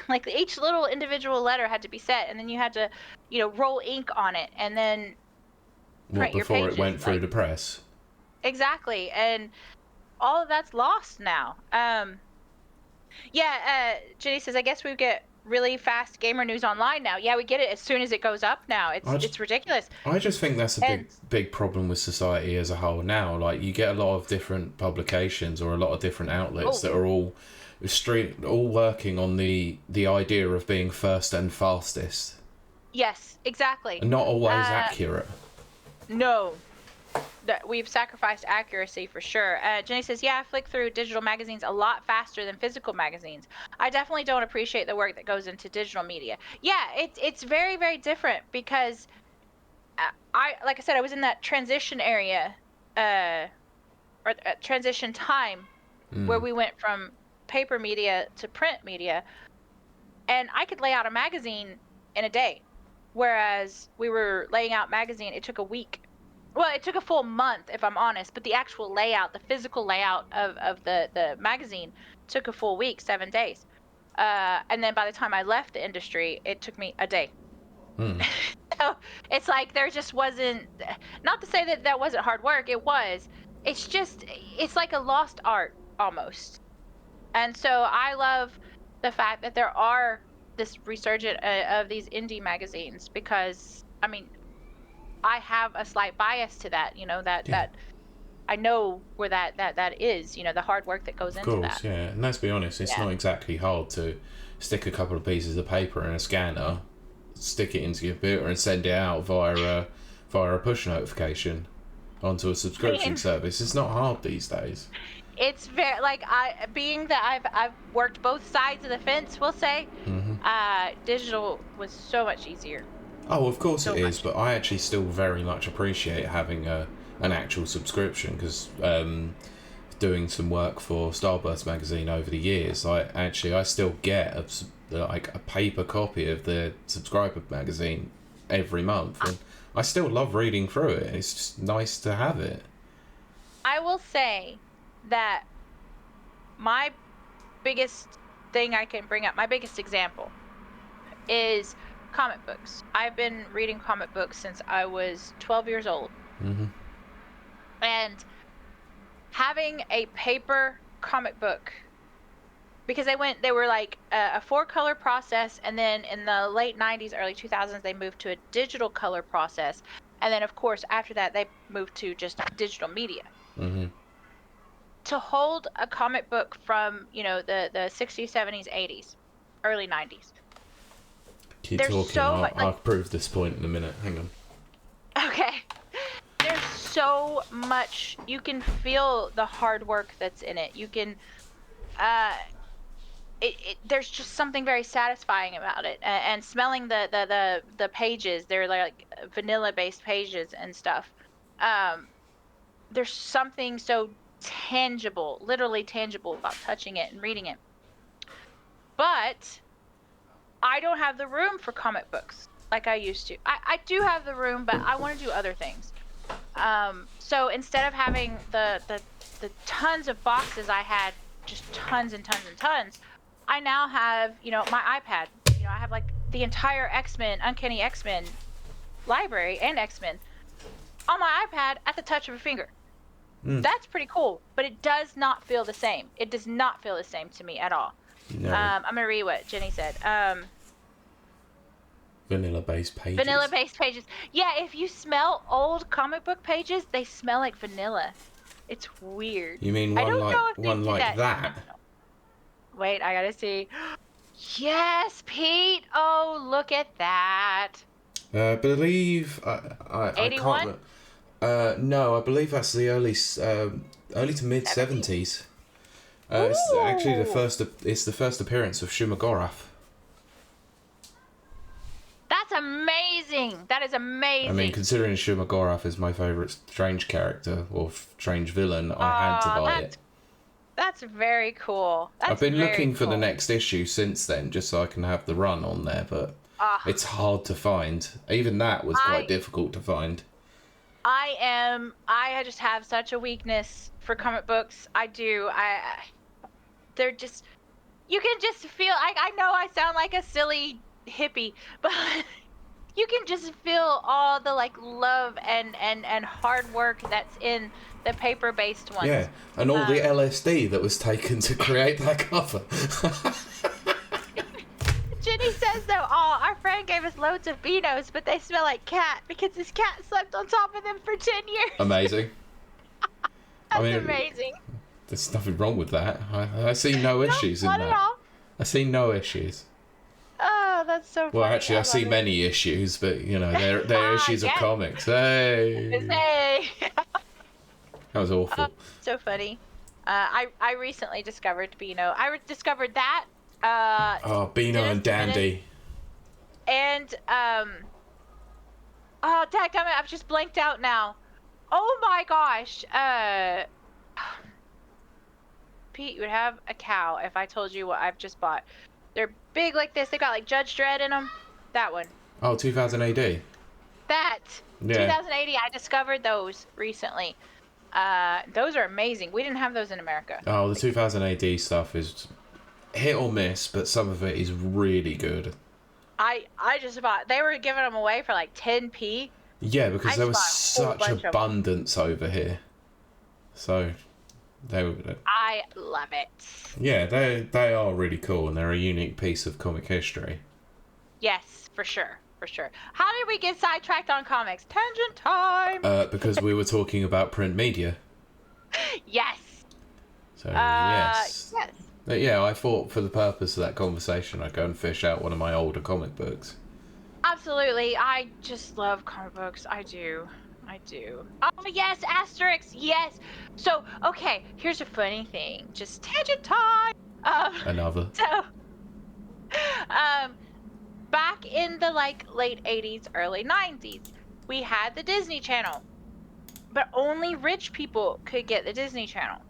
Like each little individual letter had to be set, and then you had to, roll ink on it, and then print your pages. Before it went through the press. Exactly, and all of that's lost now. Jenny says, I guess we get really fast gamer news online now. Yeah, we get it as soon as it goes up now. It's ridiculous. I just think that's a big problem with society as a whole now. Like, you get a lot of different publications or a lot of different outlets that are all working on the idea of being first and fastest. Yes, exactly. And not always accurate. No. We've sacrificed accuracy for sure. Jenny says, yeah, I flick through digital magazines a lot faster than physical magazines. I definitely don't appreciate the work that goes into digital media. Yeah, it's very, very different because like I said, I was in that transition area, or transition time where we went from paper media to print media, and I could lay out a magazine in a day, whereas we were laying out magazine, it took a week. Well, it took a full month, if I'm honest, but the actual layout, the physical layout of the magazine took a full week, 7 days. And then by the time I left the industry, it took me a day. So it's like there just wasn't, not to say that wasn't hard work, it was. It's like a lost art almost. And so I love the fact that there are this resurgence of these indie magazines because, I mean, I have a slight bias to that, that I know where that is, the hard work that goes into that. Of course, yeah. And let's be honest, it's not exactly hard to stick a couple of pieces of paper in a scanner, stick it into your computer and send it out via a push notification onto a subscription service. It's not hard these days. It's very, being that I've worked both sides of the fence, we'll say, digital was so much easier. Oh, of course it is, but I actually still very much appreciate having an actual subscription because doing some work for Starburst magazine over the years, I still get a paper copy of the subscriber magazine every month, and I still love reading through it. It's just nice to have it. I will say that my biggest thing I can bring up, my biggest example, is comic books. I've been reading comic books since I was 12 years old. Mm-hmm. And having a paper comic book, because they were like a 4-color process, and then in the late 90s, early 2000s, they moved to a digital color process. And then, of course, after that, they moved to just digital media. Mm-hmm. To hold a comic book from, the 60s, 70s, 80s, early 90s. Keep talking. I'll prove this point in a minute. Hang on. Okay. There's so much. You can feel the hard work that's in it. You can... there's just something very satisfying about it. And smelling the pages, they're like vanilla-based pages and stuff. There's something so tangible, literally tangible, about touching it and reading it. But I don't have the room for comic books like I used to. I do have the room, but I want to do other things. So instead of having the tons of boxes I had, just tons and tons and tons, I now have, my iPad. I have like the entire X-Men, Uncanny X-Men library and X-Men on my iPad at the touch of a finger. That's pretty cool, but it does not feel the same. It does not feel the same to me at all. No. I'm going to read what Jenny said. Vanilla-based pages. Vanilla-based pages. Yeah, if you smell old comic book pages, they smell like vanilla. It's weird. You mean one like that? Wait, I gotta see. Yes, Pete! Oh, look at that. I believe... I 81? No, I believe that's the early to mid 70s. It's actually the first appearance of Shumagorath. That's amazing. That is amazing. I mean, considering Shumagorath is my favourite strange character or strange villain, I had to buy it. That's very cool. I've been looking for the next issue since then, just so I can have the run on there, but it's hard to find. Even that was quite difficult to find. I just have such a weakness for comic books. I do. They're just, you can just feel, I know I sound like a silly hippie, but you can just feel all the love and hard work that's in the paper-based ones. Yeah, and all the LSD that was taken to create that cover. Jenny says, though, our friend gave us loads of Beanos, but they smell like cat because his cat slept on top of them for 10 years. Amazing. That's amazing. There's nothing wrong with that. I see no issues in that. Not at all. I see no issues. Oh, that's so funny. Well, actually, I see many issues, but, they're issues of comics. Hey! That was awful. So funny. I recently discovered Beano. I discovered that. Beano and Dandy. And, oh, dadgummit, I've just blanked out now. Oh my gosh. Pete, you would have a cow if I told you what I've just bought. They're big like this. They got like Judge Dredd in them. That one. Oh, 2000 AD. That. Yeah. 2080. I discovered those recently. Those are amazing. We didn't have those in America. Oh, the 2000 AD stuff is hit or miss, but some of it is really good. I just bought. They were giving them away for like 10p. Yeah, because there was such abundance over here. So I love it. Yeah, they are really cool, and they're a unique piece of comic history. Yes, for sure. How did we get sidetracked on comics? Tangent time! Because we were talking about print media. Yes. So, yes. But yeah, I thought for the purpose of that conversation, I'd go and fish out one of my older comic books. Absolutely. I just love comic books. I do. Oh, yes, Asterix, yes. So, okay, here's a funny thing. Just tangent time. Another. So, back in the late 80s, early 90s, we had the Disney Channel, but only rich people could get the Disney Channel.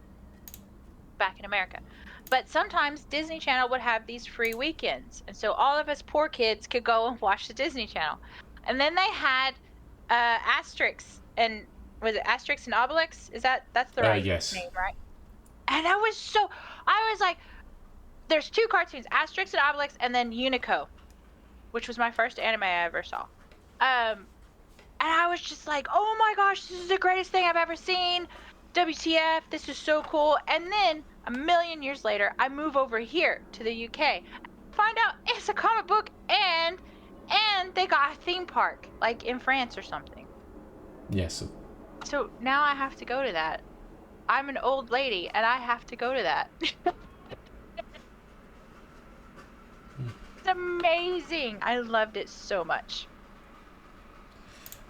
back in America. But sometimes Disney Channel would have these free weekends. And so all of us poor kids could go and watch the Disney Channel. And then they had Asterix and was it Asterix and Obelix? That's the right name, right? And I was like, there's two cartoons, Asterix and Obelix, and then Unico, which was my first anime I ever saw. And I was just like, oh my gosh, this is the greatest thing I've ever seen. WTF, this is so cool. And then a million years later, I move over here to the UK. Find out it's a comic book and they got a theme park, like in France or something. Yes. So now I have to go to that. I'm an old lady and I have to go to that. It's amazing. I loved it so much.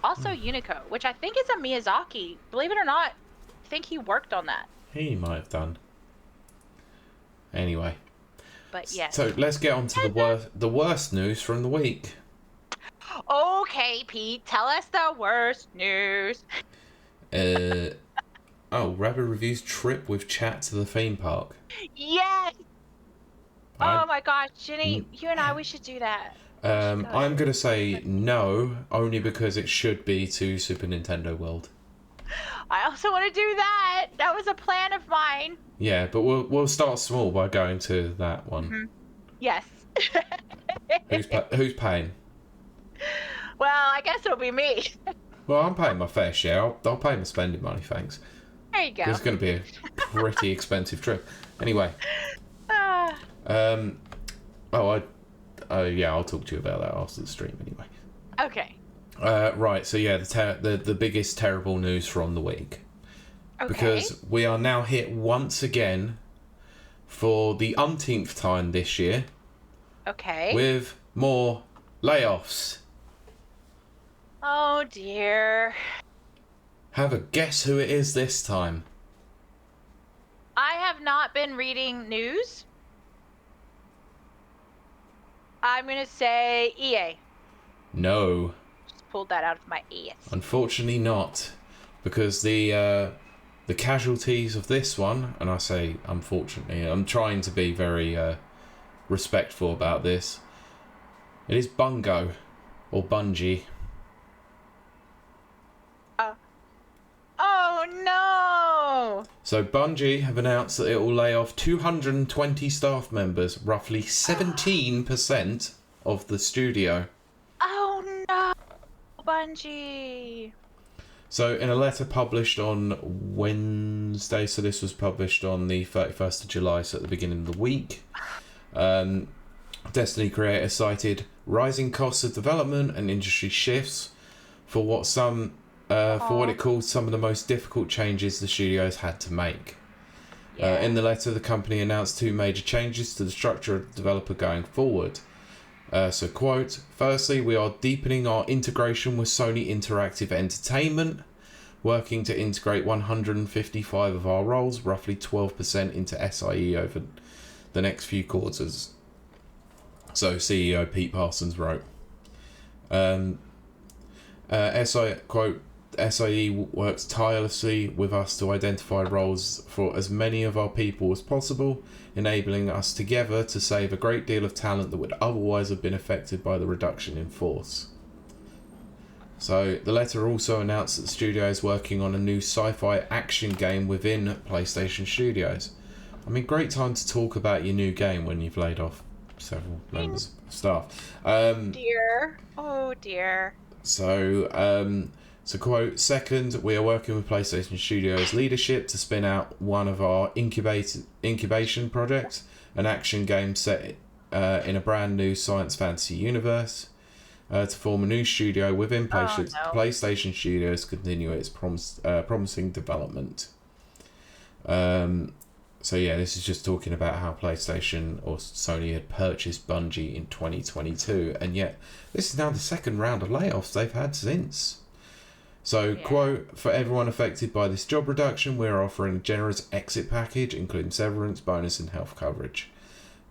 Also Unico, which I think is a Miyazaki. Believe it or not, I think he worked on that. He might have done. Anyway. But yes. So let's get on to the worst news from the week. Okay, Pete, tell us the worst news. Rabbit Review's trip with chat to the theme park. Yes! Oh my gosh, Jenny, you and we should do that. I'm going to say no, only because it should be to Super Nintendo World. I also want to do that. That was a plan of mine. Yeah, but we'll start small by going to that one. Mm-hmm. Yes. Who's paying? Well, I guess it'll be me. Well, I'm paying my fair share. I'll pay my spending money, thanks. There you go. It's going to be a pretty expensive trip. Anyway. I'll talk to you about that after the stream anyway. Okay. Right, so yeah, the biggest terrible news from the week. Okay. Because we are now hit once again for the umpteenth time this year. Okay. With more layoffs. Oh dear. Have a guess who it is this time. I have not been reading news. I'm going to say EA. No. Just pulled that out of my ears. Unfortunately not. Because the casualties of this one, and I say unfortunately, I'm trying to be very respectful about this. It is Bungo, or Bungie. Oh no! So Bungie have announced that it will lay off 220 staff members, roughly 17% of the studio. Oh no, Bungie! So in a letter published on Wednesday, so this was published on the 31st of July, so at the beginning of the week, Destiny creators cited rising costs of development and industry shifts for what it calls some of the most difficult changes the studios had to make. Yeah. In the letter, the company announced two major changes to the structure of the developer going forward. So, quote, firstly, we are deepening our integration with Sony Interactive Entertainment, working to integrate 155 of our roles, roughly 12% into SIE over the next few quarters. So, CEO Pete Parsons wrote. SIE works tirelessly with us to identify roles for as many of our people as possible, enabling us together to save a great deal of talent that would otherwise have been affected by the reduction in force. So the letter also announced that the studio is working on a new sci-fi action game within PlayStation Studios. I mean, great time to talk about your new game when you've laid off several members of staff. Dear. Oh dear. So, quote, second, we are working with PlayStation Studios leadership to spin out one of our incubation projects, an action game set in a brand new science fantasy universe, to form a new studio within PlayStation Studios to continue its promising development. So yeah, this is just talking about how PlayStation or Sony had purchased Bungie in 2022, and yet this is now the second round of layoffs they've had since. So, quote, for everyone affected by this job reduction, we're offering a generous exit package, including severance, bonus, and health coverage.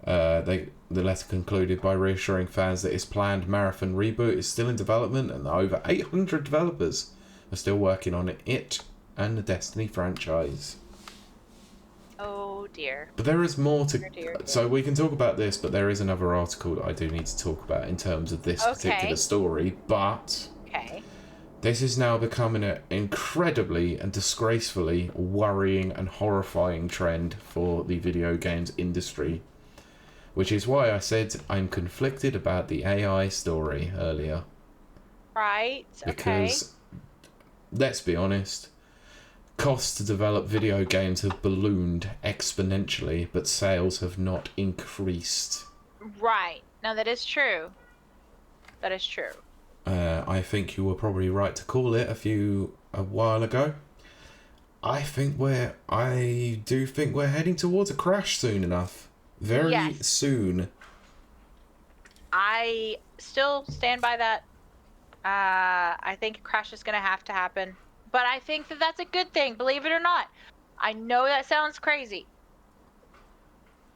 The letter concluded by reassuring fans that its planned marathon reboot is still in development and that over 800 developers are still working on it and the Destiny franchise. Oh dear. But there is more to... Dear. So we can talk about this, but there is another article that I do need to talk about in terms of this particular story. But this is now becoming an incredibly and disgracefully worrying and horrifying trend for the video games industry. Which is why I said I'm conflicted about the AI story earlier. Right, because, let's be honest, costs to develop video games have ballooned exponentially, but sales have not increased. Right. No, that is true. That is true. I think you were probably right to call it a while ago. I do think we're heading towards a crash soon enough. Very soon. I still stand by that. I think a crash is going to have to happen. But I think that that's a good thing, believe it or not. I know that sounds crazy.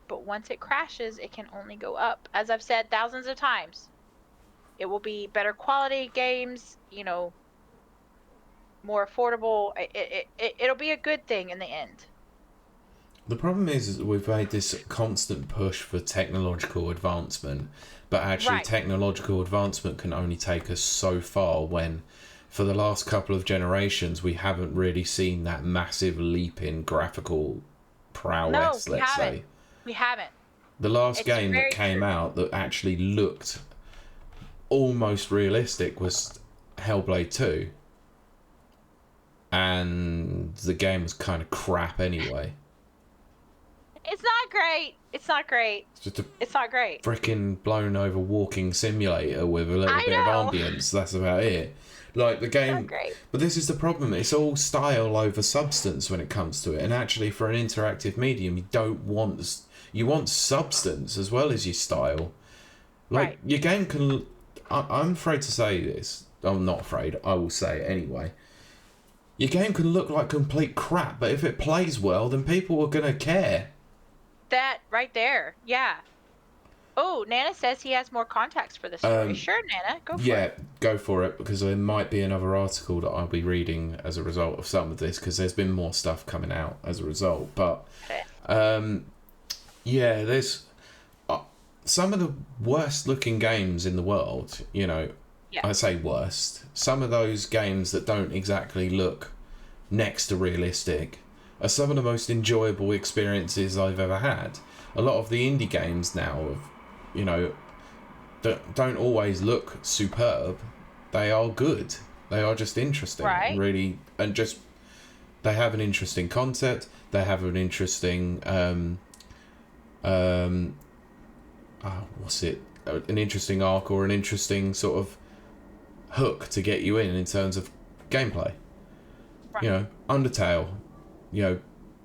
But once it crashes, it can only go up. As I've said thousands of times. It will be better quality games, more affordable. It'll be a good thing in the end. The problem is we've made this constant push for technological advancement, but actually technological advancement can only take us so far when, for the last couple of generations, we haven't really seen that massive leap in graphical prowess, let's say. We haven't. The last game that came out that actually looked almost realistic was Hellblade 2. And the game was kind of crap anyway. It's not great. It's not great. It's not great. Freaking blown over walking simulator with a little bit of ambience. That's about it. Like the game. Not great. But this is the problem. It's all style over substance when it comes to it. And actually, for an interactive medium, you want substance as well as your style. Like your game can. I'm afraid to say this. I'm not afraid. I will say it anyway. Your game can look like complete crap, but if it plays well, then people are gonna care. That right there, yeah. Oh, Nana says he has more contacts for the story. Sure, Nana, go for it. Yeah, go for it, because there might be another article that I'll be reading as a result of some of this, because there's been more stuff coming out as a result. But, there's some of the worst-looking games in the world, I say worst. Some of those games that don't exactly look next to realistic are some of the most enjoyable experiences I've ever had. A lot of the indie games now, that don't always look superb. They are good. They are just interesting. Right. Really, and just they have an interesting concept. They have an interesting an interesting arc or an interesting sort of hook to get you in terms of gameplay. Right. Undertale.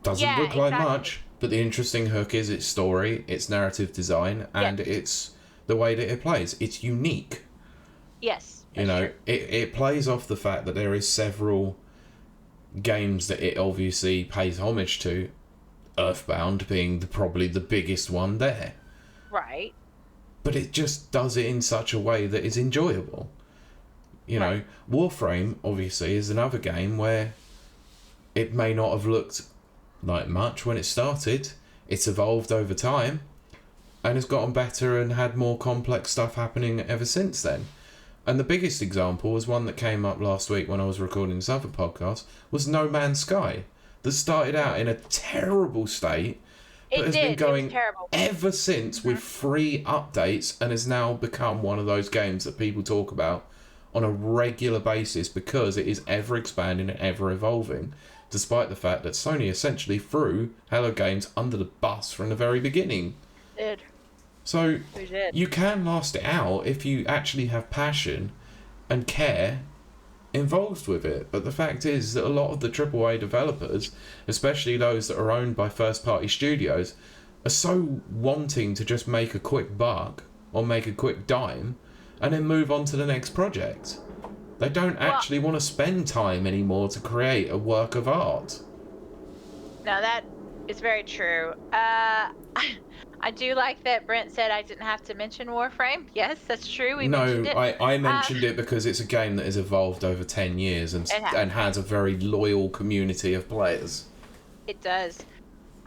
Doesn't look like much, but the interesting hook is its story, its narrative design, and it's the way that it plays. It's unique. Yes. It plays off the fact that there is several games that it obviously pays homage to, Earthbound being probably the biggest one there. Right. But it just does it in such a way that is enjoyable. Warframe, obviously, is another game where it may not have looked like much when it started. It's evolved over time and has gotten better and had more complex stuff happening ever since then. And the biggest example was one that came up last week when I was recording this other podcast, was No Man's Sky, that started out in a terrible state, but has been going ever since with free updates and has now become one of those games that people talk about on a regular basis because it is ever expanding and ever evolving, despite the fact that Sony essentially threw Hello Games under the bus from the very beginning. So you can last it out if you actually have passion and care involved with it. But the fact is that a lot of the AAA developers, especially those that are owned by first-party studios, are so wanting to just make a quick buck or make a quick dime and then move on to the next project. They don't actually want to spend time anymore to create a work of art. No, that is very true. I do like that Brent said I didn't have to mention Warframe. Yes, that's true. We mentioned it. I mentioned it because it's a game that has evolved over 10 years and has a very loyal community of players. It does.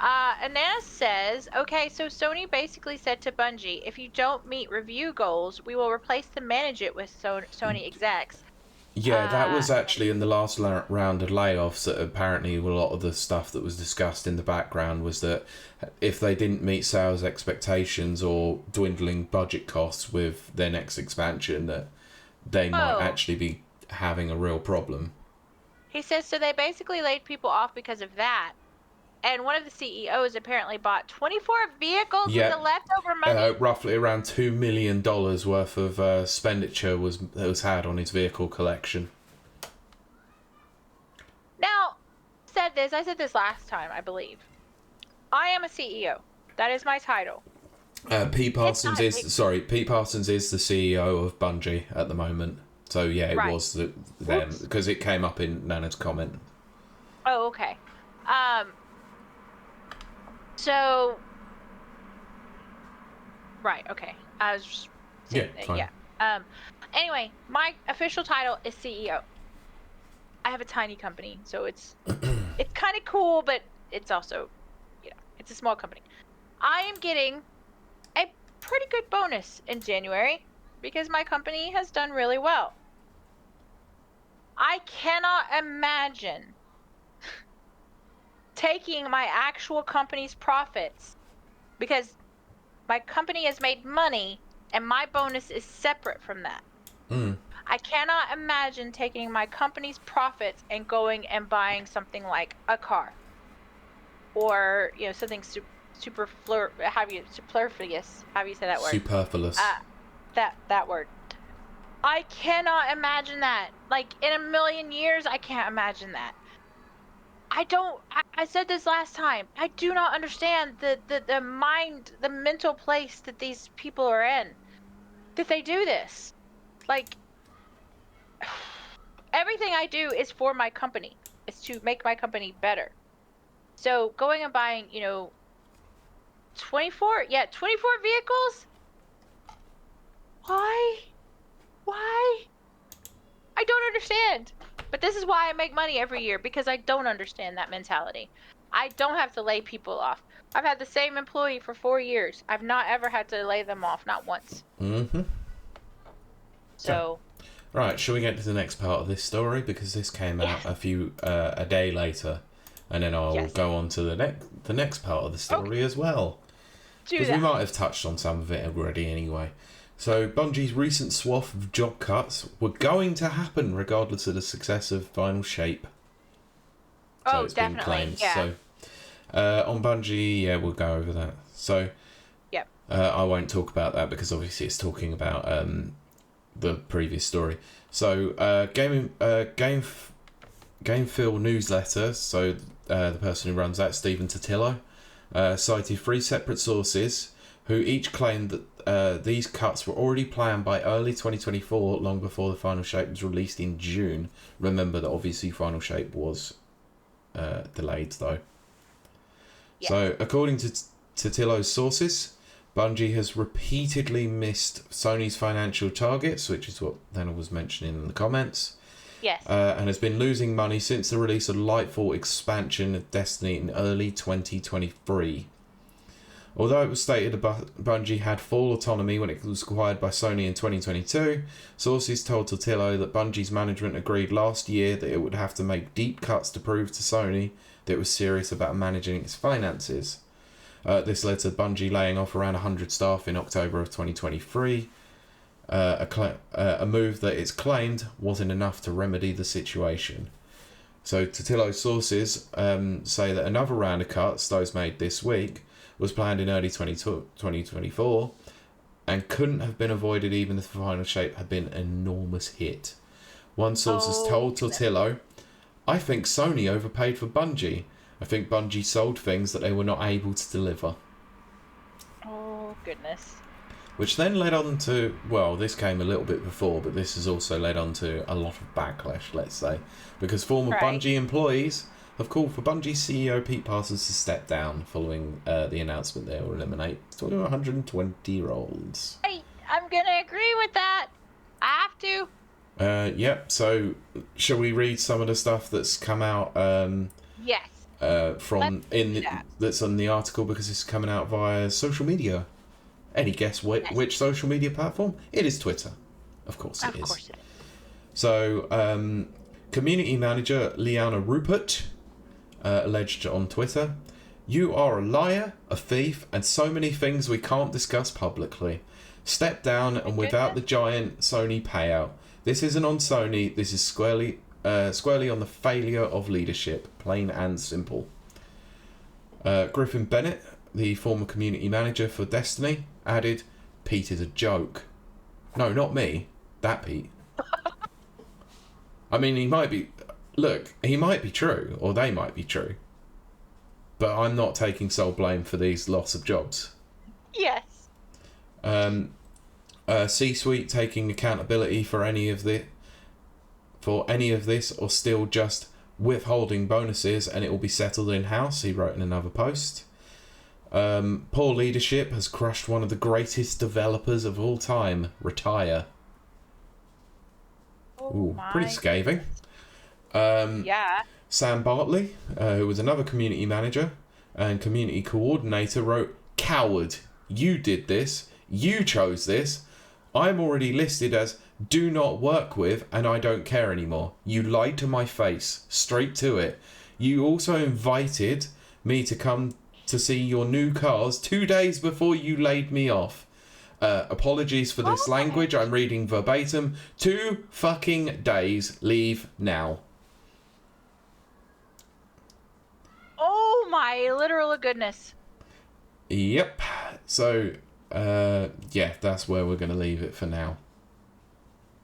Anana says, okay, so Sony basically said to Bungie, if you don't meet review goals, we will replace the manage with Sony execs. Yeah, that was actually in the last round of layoffs. That apparently a lot of the stuff that was discussed in the background was that if they didn't meet sales expectations or dwindling budget costs with their next expansion, that they might actually be having a real problem. He says, so they basically laid people off because of that. And one of the CEOs apparently bought 24 vehicles with the leftover money. Roughly around $2 million worth of expenditure was had on his vehicle collection. Now, I said this last time, I believe. I am a CEO. That is my title. Pete Parsons is the CEO of Bungie at the moment. So yeah, it was them because it came up in Nana's comment. Oh, okay. So, right, okay. I was just saying fine. Yeah. Anyway, my official title is CEO. I have a tiny company, so it's it's kind of cool, but it's also, it's a small company. I am getting a pretty good bonus in January because my company has done really well. I cannot imagine taking my actual company's profits because my company has made money and my bonus is separate from that. I cannot imagine taking my company's profits and going and buying something like a car or something superfluous. How do you say that word? Superfluous. That word. I cannot imagine that. Like in a million years, I can't imagine that. I said this last time. I do not understand the mind, the mental place that these people are in. That they do this. Like, everything I do is for my company. It's to make my company better. So going and buying, 24 vehicles? Why? I don't understand. But this is why I make money every year, because I don't understand that mentality. I don't have to lay people off. I've had the same employee for 4 years. I've not ever had to lay them off, not once. So. Right, shall we get to the next part of this story? Because this came out a day later. And then I'll go on to the next part of the story as well. Because we might have touched on some of it already anyway. So, Bungie's recent swath of job cuts were going to happen regardless of the success of Final Shape. So it's definitely. Been claimed. Yeah. So, on Bungie, we'll go over that. So, I won't talk about that because obviously it's talking about the previous story. So, Gamefil newsletter, so the person who runs that, Stephen Totillo, cited 3 separate sources who each claimed that these cuts were already planned by early 2024, long before the Final Shape was released in June. Remember that obviously Final Shape was delayed though. Yes. So according to Totillo's sources, Bungie has repeatedly missed Sony's financial targets, which is what Dana was mentioning in the comments. Yes. And has been losing money since the release of Lightfall expansion of Destiny in early 2023. Although it was stated that Bungie had full autonomy when it was acquired by Sony in 2022, sources told Totillo that Bungie's management agreed last year that it would have to make deep cuts to prove to Sony that it was serious about managing its finances. This led to Bungie laying off around 100 staff in October of 2023, a move that it's claimed wasn't enough to remedy the situation. So Totillo's sources say that another round of cuts, those made this week, was planned in early 2024 and couldn't have been avoided even if the Final Shape had been an enormous hit. One source has told Totillo, "I think Sony overpaid for Bungie. I think Bungie sold things that they were not able to deliver." Oh, goodness. Which then led on to, well, this came a little bit before, but this has also led on to a lot of backlash, let's say, because former Bungie employees have called for Bungie CEO Pete Parsons to step down following the announcement they will eliminate 120 roles. I'm going to agree with that. I have to. Yep, so shall we read some of the stuff that's come out? Yes. that's on the article because it's coming out via social media. Any guess which social media platform? It is Twitter. Of course it is. Of course it is. So, community manager Liana Rupert alleged on Twitter, "You are a liar, a thief, and so many things we can't discuss publicly. Step down and without the giant Sony payout. This isn't on Sony. This is squarely on the failure of leadership, plain and simple." Griffin Bennett, the former community manager for Destiny, added, "Pete is a joke." No, not me. That Pete. I mean, he might be true, or they might be true. But I'm not taking sole blame for these loss of jobs. Yes. C-suite taking accountability for any of this, or still just withholding bonuses, and it will be settled in-house, he wrote in another post. Poor leadership has crushed one of the greatest developers of all time. Retire. Ooh, pretty scathing. Yeah. Sam Bartley, who was another community manager and community coordinator, wrote, "Coward, you did this. You chose this. I'm already listed as do not work with, and I don't care anymore. You lied to my face. Straight to it. You also invited me to come to see your new cars 2 days before you laid me off. Apologies for this language. I'm reading verbatim. 2 fucking days. Leave now." Oh my literal goodness. Yep. So, yeah, that's where we're going to leave it for now.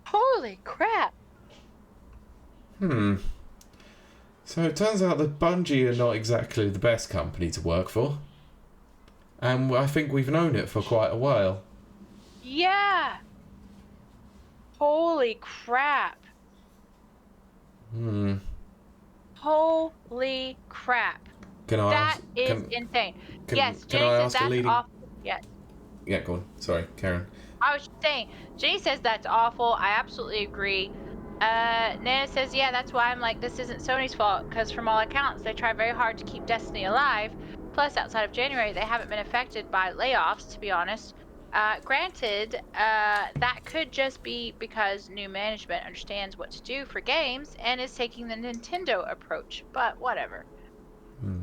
Holy crap. So it turns out that Bungie are not exactly the best company to work for. And I think we've known it for quite a while. Yeah. Holy crap. Holy crap. That is insane. Yes, Jenny says that's awful. Yes. Yeah, go on. Sorry, Karen. I was just saying, Jenny says that's awful. I absolutely agree. Nana says, yeah, that's why I'm like, this isn't Sony's fault, because from all accounts, they try very hard to keep Destiny alive. Plus, outside of January, they haven't been affected by layoffs, to be honest. Granted, that could just be because new management understands what to do for games and is taking the Nintendo approach, but whatever.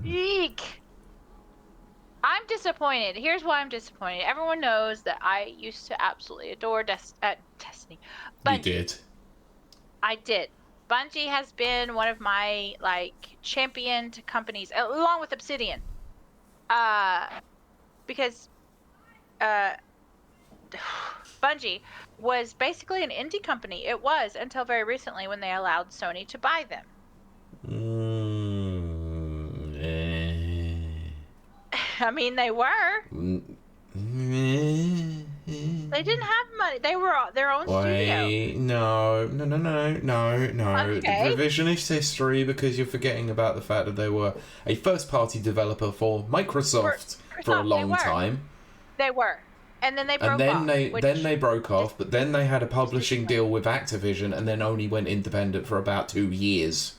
Eek! I'm disappointed. Here's why I'm disappointed. Everyone knows that I used to absolutely adore Destiny. Bungie. You did. I did. Bungie has been one of my, championed companies, along with Obsidian. Because, Bungie was basically an indie company. It was, until very recently when they allowed Sony to buy them. I mean, they were. They didn't have money. They were their own studio. No. Okay. The revisionist history, because you're forgetting about the fact that they were a first-party developer for Microsoft for a long time. They were. And then they broke off. Then they broke off, but then they had a publishing deal with Activision and then only went independent for about 2 years.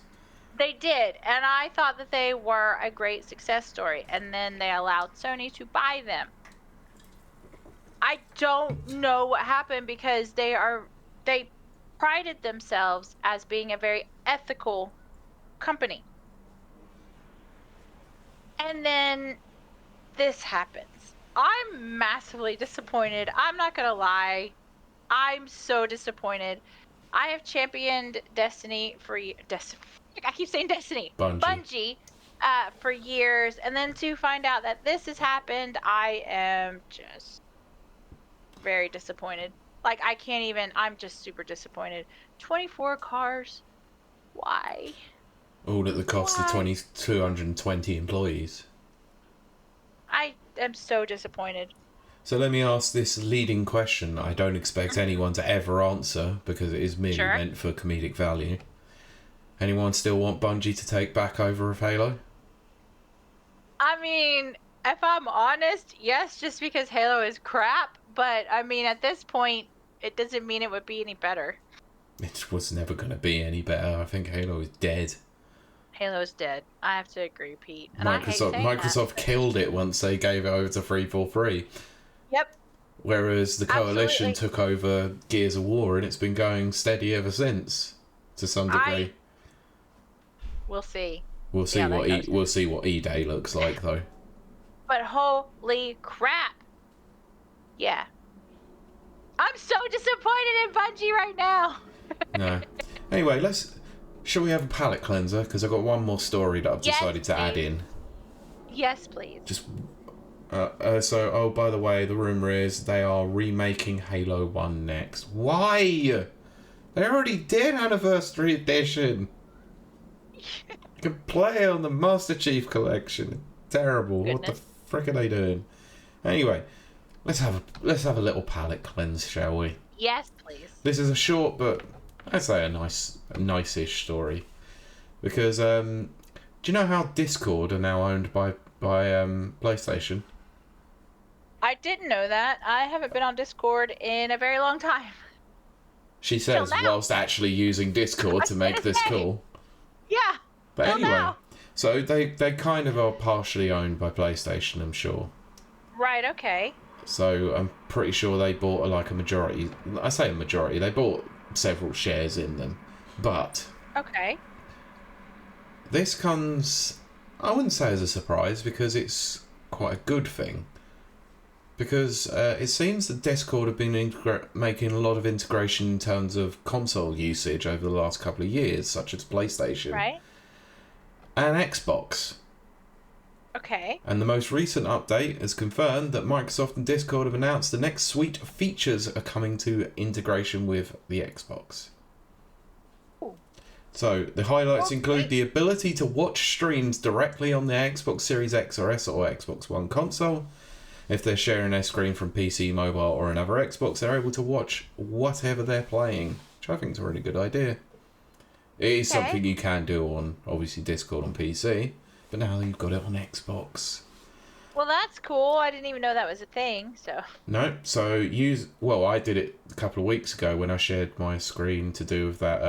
They did, and I thought that they were a great success story, and then they allowed Sony to buy them. I don't know what happened, because they prided themselves as being a very ethical company. And then this happens. I'm massively disappointed. I'm not gonna lie. I'm so disappointed. I have championed Destiny for I keep saying Destiny. Bungie for years, and then to find out that this has happened, I am just very disappointed. I can't even. I'm just super disappointed. 24 cars. Why? All at the cost of 220 employees. I am so disappointed. So let me ask this leading question I don't expect anyone to ever answer, because it is merely meant for comedic value. Anyone still want Bungie to take back over of Halo? I mean, if I'm honest, yes, just because Halo is crap. But, I mean, at this point, it doesn't mean it would be any better. It was never going to be any better. I think Halo is dead. Halo's dead. I have to agree, Pete. And I hate saying Microsoft killed it once they gave it over to 343. Yep. Whereas the Coalition took over Gears of War, and it's been going steady ever since, to some degree. We'll see. We'll see we'll see what E-Day looks like, though. But holy crap! Yeah. I'm so disappointed in Bungie right now. No. Anyway, shall we have a palate cleanser? Because I've got one more story that I've decided to add in. Yes, please. Just. By the way, the rumour is they are remaking Halo 1 next. Why? They already did Anniversary Edition. You can play it on the Master Chief Collection. Terrible. Goodness. What the frick are they doing? Anyway, let's have a little palate cleanse, shall we? Yes, please. This is a short, but I'd say a nice-ish story. Because, do you know how Discord are now owned by PlayStation? I didn't know that. I haven't been on Discord in a very long time. She says whilst actually using Discord to make this call. Yeah. But anyway, so they kind of are partially owned by PlayStation, I'm sure. Right, okay. So I'm pretty sure they bought a majority. I say a majority. They bought several shares in them. But okay. This comes, I wouldn't say as a surprise, because it's quite a good thing. Because it seems that Discord have been making a lot of integration in terms of console usage over the last couple of years, such as PlayStation. Right. And Xbox. Okay. And the most recent update has confirmed that Microsoft and Discord have announced the next suite of features are coming to integration with the Xbox. Ooh. So, the highlights include the ability to watch streams directly on the Xbox Series X or S or Xbox One console. If they're sharing their screen from PC, mobile, or another Xbox, they're able to watch whatever they're playing, which I think is a really good idea. It is something you can do on, obviously, Discord on PC, but now you've got it on Xbox. Well, that's cool. I didn't even know that was a thing, so... No, so I did it a couple of weeks ago when I shared my screen to do with that,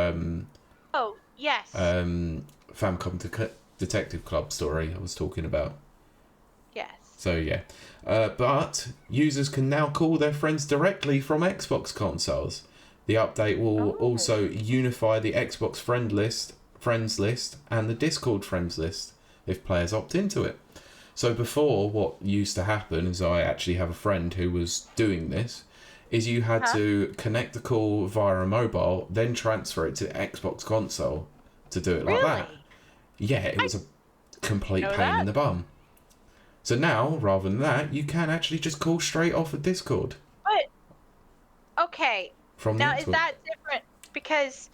oh, yes. Famicom Detective Club story I was talking about. Yes. So, yeah. But users can now call their friends directly from Xbox consoles. The update will also unify the Xbox friends list and the Discord friends list if players opt into it. So before, what used to happen is I actually have a friend who was doing this, is you had to connect the call via a mobile, then transfer it to the Xbox console to do it like that. Yeah, it was a complete pain in the bum. So now, rather than that, you can actually just call straight off of Discord. But, okay. From now, is that different? Because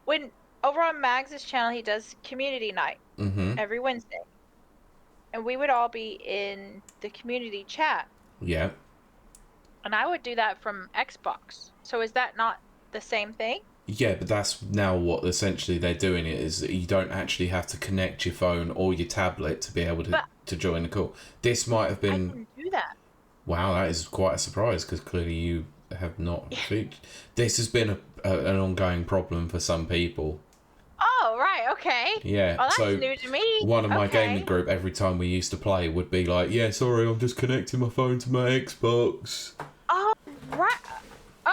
when over on Mags' channel, he does community night every Wednesday. And we would all be in the community chat. Yeah. And I would do that from Xbox. So is that not the same thing? Yeah, but that's now what essentially they're doing it is that you don't actually have to connect your phone or your tablet to be able to join the call. This might have been... I didn't do that. Wow, that is quite a surprise because clearly you have not... This has been an ongoing problem for some people. Oh, right, okay. Yeah. Oh, that's new to me. One of my gaming group, every time we used to play, would be like, yeah, sorry, I'm just connecting my phone to my Xbox. Oh, right.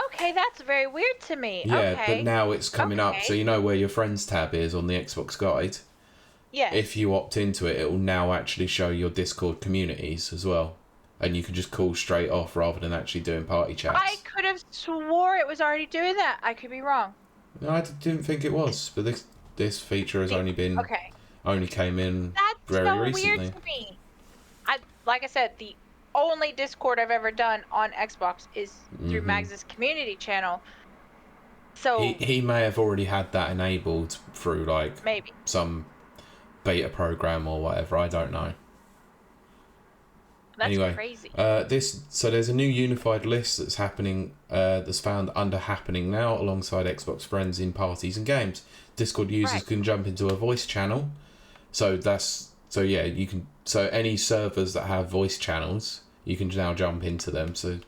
Okay, that's very weird to me. Yeah, but now it's coming up, so you know where your friends tab is on the Xbox guide? Yeah. If you opt into it, it will now actually show your Discord communities as well. And you can just call straight off rather than actually doing party chats. I could have swore it was already doing that. I could be wrong. No, I didn't think it was, but this feature has only been... Only came in very recently. That's so weird to me. Like I said, the only Discord I've ever done on Xbox is through Mags' community channel. So he may have already had that enabled through maybe some beta program or whatever. I don't know. That's anyway, crazy. So there's a new unified list that's happening. That's found under happening now alongside Xbox friends in parties and games. Discord users can jump into a voice channel. So you can. So any servers that have voice channels, you can now jump into them. So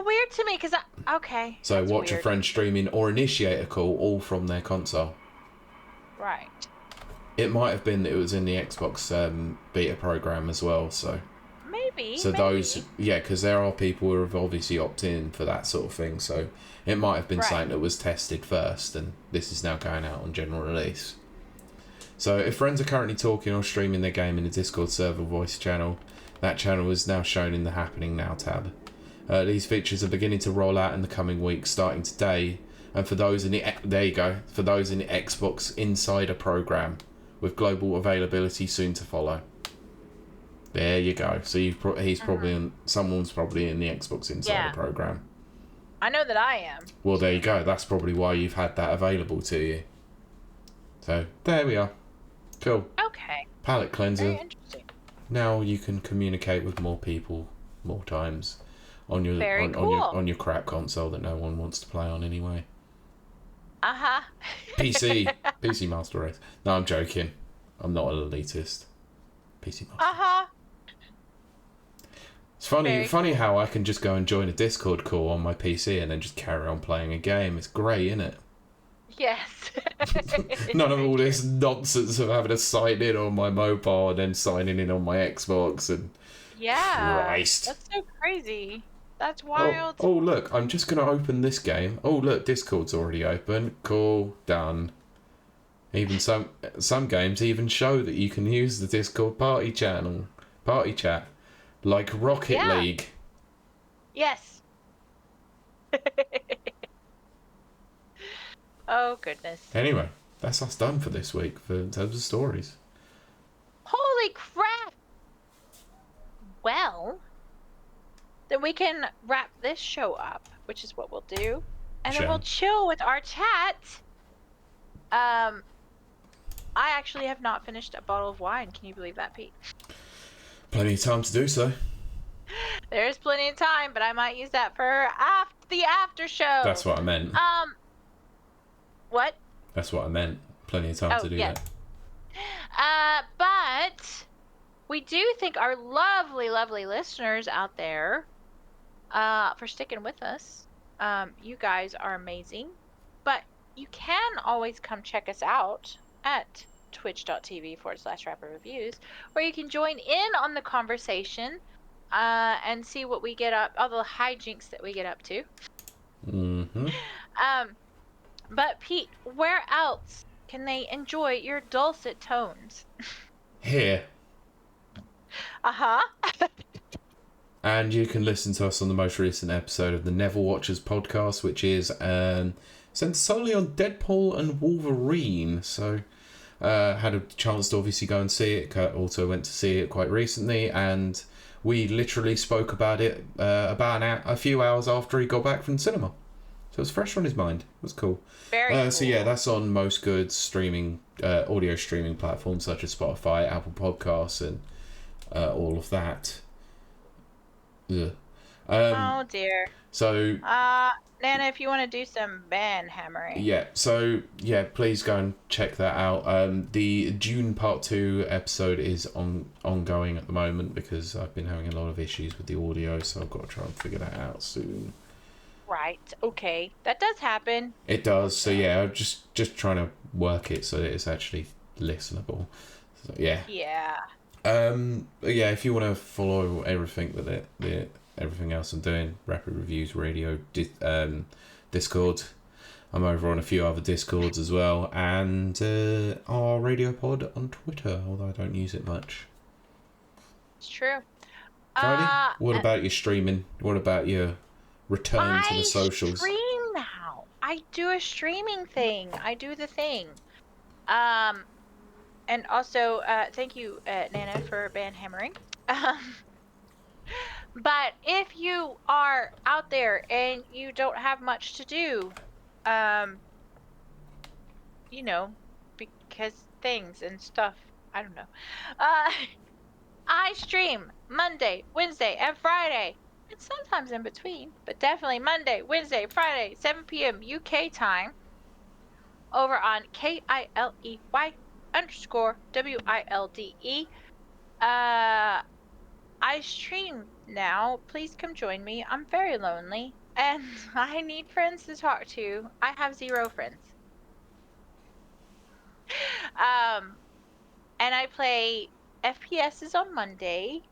weird to me, because okay. So watch a friend streaming or initiate a call all from their console. Right. It might have been that it was in the Xbox beta program as well, so... Maybe. Those... Yeah, because there are people who have obviously opted in for that sort of thing, so it might have been something that was tested first, and this is now going out on general release. So, if friends are currently talking or streaming their game in the Discord server voice channel, that channel is now shown in the Happening Now tab. These features are beginning to roll out in the coming weeks, starting today, and for those in the... There you go. For those in the Xbox Insider program, with global availability soon to follow. There you go. So he's probably in... Someone's probably in the Xbox Insider program. I know that I am. Well, there you go. That's probably why you've had that available to you. So, there we are. Cool. Okay. Palette cleanser. Very interesting. Now you can communicate with more people more times on your on your crap console that no one wants to play on anyway. PC Master Race. No, I'm joking. I'm not an elitist. PC Master. It's funny how I can just go and join a Discord call on my PC and then just carry on playing a game. It's great, isn't it? Yes. None of all this nonsense of having to sign in on my mobile and then signing in on my Xbox and... Christ. That's so crazy. That's wild. Oh, look, I'm just going to open this game. Oh, look, Discord's already open. Cool, done. Even some games even show that you can use the Discord party chat, like Rocket League. Yes. Oh, goodness. Anyway, that's us done for this week in terms of stories. Holy crap! Well, then we can wrap this show up, which is what we'll do. And then we'll chill with our chat. I actually have not finished a bottle of wine. Can you believe that, Pete? Plenty of time to do so. There's plenty of time, but I might use that for the after show. That's what I meant. What? That's what I meant. Plenty of time to do that. But we do thank our lovely, lovely listeners out there for sticking with us. You guys are amazing. But you can always come check us out at twitch.tv/rapperreviews, where you can join in on the conversation and see what we get up, all the hijinks that we get up to. Mm-hmm. But Pete, where else can they enjoy your dulcet tones? Here. And you can listen to us on the most recent episode of the Neville Watchers podcast, which is centered solely on Deadpool and Wolverine. So, had a chance to obviously go and see it. Kurt also went to see it quite recently, and we literally spoke about it about a few hours after he got back from the cinema. So it's fresh on his mind. It was cool. Very cool. So yeah, that's on most good streaming, audio streaming platforms such as Spotify, Apple Podcasts, and all of that. Ugh. Oh dear. So. Nana, if you want to do some band hammering. Yeah. So yeah, please go and check that out. The June Part 2 episode is ongoing at the moment because I've been having a lot of issues with the audio, so I've got to try and figure that out soon. Right. Okay. That does happen. It does. So yeah, I'm just trying to work it so that it's actually listenable. So, yeah. Yeah. Yeah. If you want to follow everything everything else I'm doing, Rapid Reviews Radio, Discord. I'm over on a few other Discords as well, and our Radio Pod on Twitter, although I don't use it much. It's true. Kylie, what about your streaming? What about your return to the socials? I stream now. I do a streaming thing. I do the thing. And also, thank you, Nana, for band hammering. But if you are out there and you don't have much to do, because things and stuff, I don't know. I stream Monday, Wednesday, and Friday. And sometimes in between, but definitely Monday, Wednesday, Friday, 7 p.m. UK time, over on KILEY_WILDE. I stream now. Please come join me. I'm very lonely, and I need friends to talk to. I have 0 friends. and I play FPSs on Monday,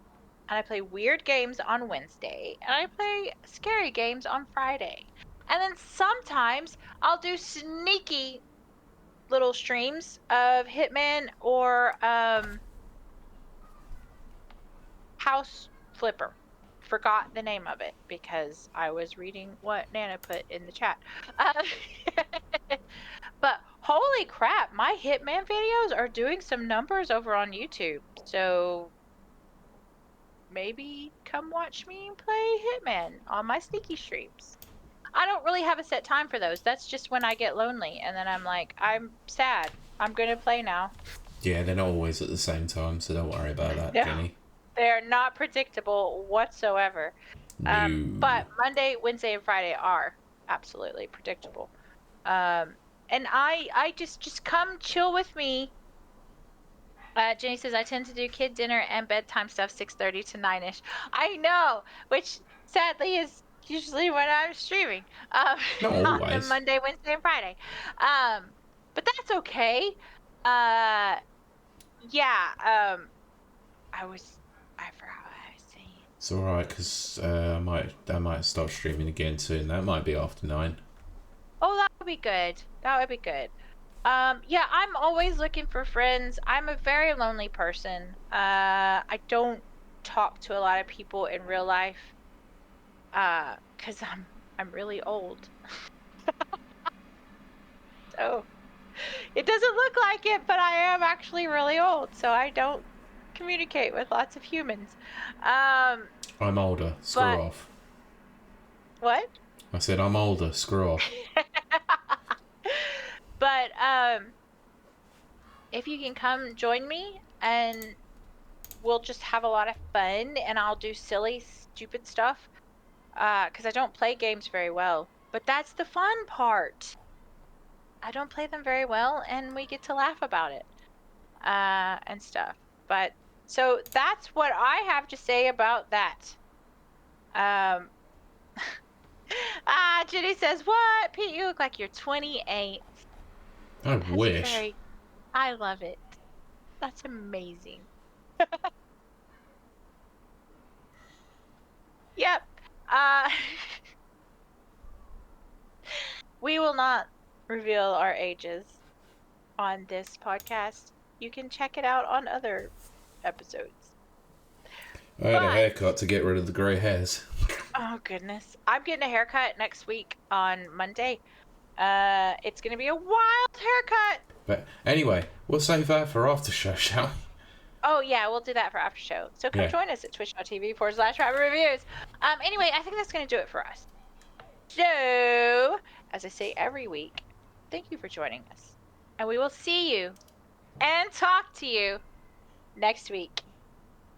and I play weird games on Wednesday, and I play scary games on Friday. And then sometimes I'll do sneaky little streams of Hitman or House Flipper. Forgot the name of it because I was reading what Nana put in the chat. But holy crap, my Hitman videos are doing some numbers over on YouTube. So maybe come watch me play Hitman on my sneaky streams. I don't really have a set time for those. That's just when I get lonely and then I'm like, I'm sad. I'm going to play now. Yeah, they're not always at the same time, so don't worry about that, No. Jenny. They're not predictable whatsoever. No. But Monday, Wednesday, and Friday are absolutely predictable. And I just come chill with me. Jenny says, I tend to do kid dinner and bedtime stuff 6:30 to 9-ish. I know, which sadly is usually when I'm streaming. Not always. On Monday, Wednesday, and Friday. But that's okay. I forgot what I was saying. It's alright, because I might start streaming again soon. That might be after 9. Oh, that would be good. That would be good. Yeah, I'm always looking for friends. I'm a very lonely person. I don't talk to a lot of people in real life. 'Cause I'm really old. So it doesn't look like it, but I am actually really old, so I don't communicate with lots of humans. I'm older. Screw off. What? I said I'm older. Screw off. But if you can come join me and we'll just have a lot of fun and I'll do silly, stupid stuff. Because I don't play games very well. But that's the fun part. I don't play them very well and we get to laugh about it. And stuff. But so that's what I have to say about that. Jenny says, what? Pete, you look like you're 28. I wish. I love it. That's amazing. Yep. We will not reveal our ages on this podcast. You can check it out on other episodes. I had a haircut to get rid of the grey hairs. Oh, goodness. I'm getting a haircut next week on Monday. It's going to be a wild haircut. But anyway, we'll save that for after show, shall we? Oh, yeah, we'll do that for after show. So come join us at twitch.tv/RapperReviews. Anyway, I think that's going to do it for us. So, as I say every week, thank you for joining us. And we will see you and talk to you next week.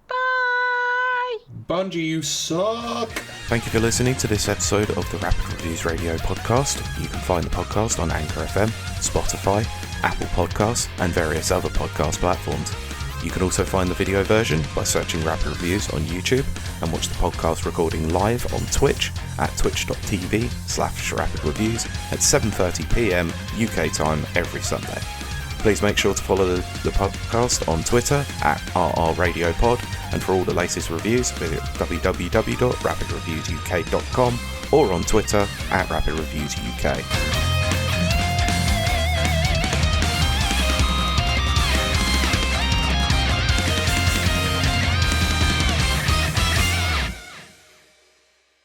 Bye! Bungie, you suck! Thank you for listening to this episode of the Rapid Reviews Radio podcast. You can find the podcast on Anchor FM, Spotify, Apple Podcasts, and various other podcast platforms. You can also find the video version by searching Rapid Reviews on YouTube and watch the podcast recording live on Twitch at twitch.tv/rapidreviews at 7:30pm UK time every Sunday. Please make sure to follow the podcast on Twitter at RRRadiopod, and for all the latest reviews, visit www.rapidreviewsuk.com or on Twitter at RapidReviewsUK.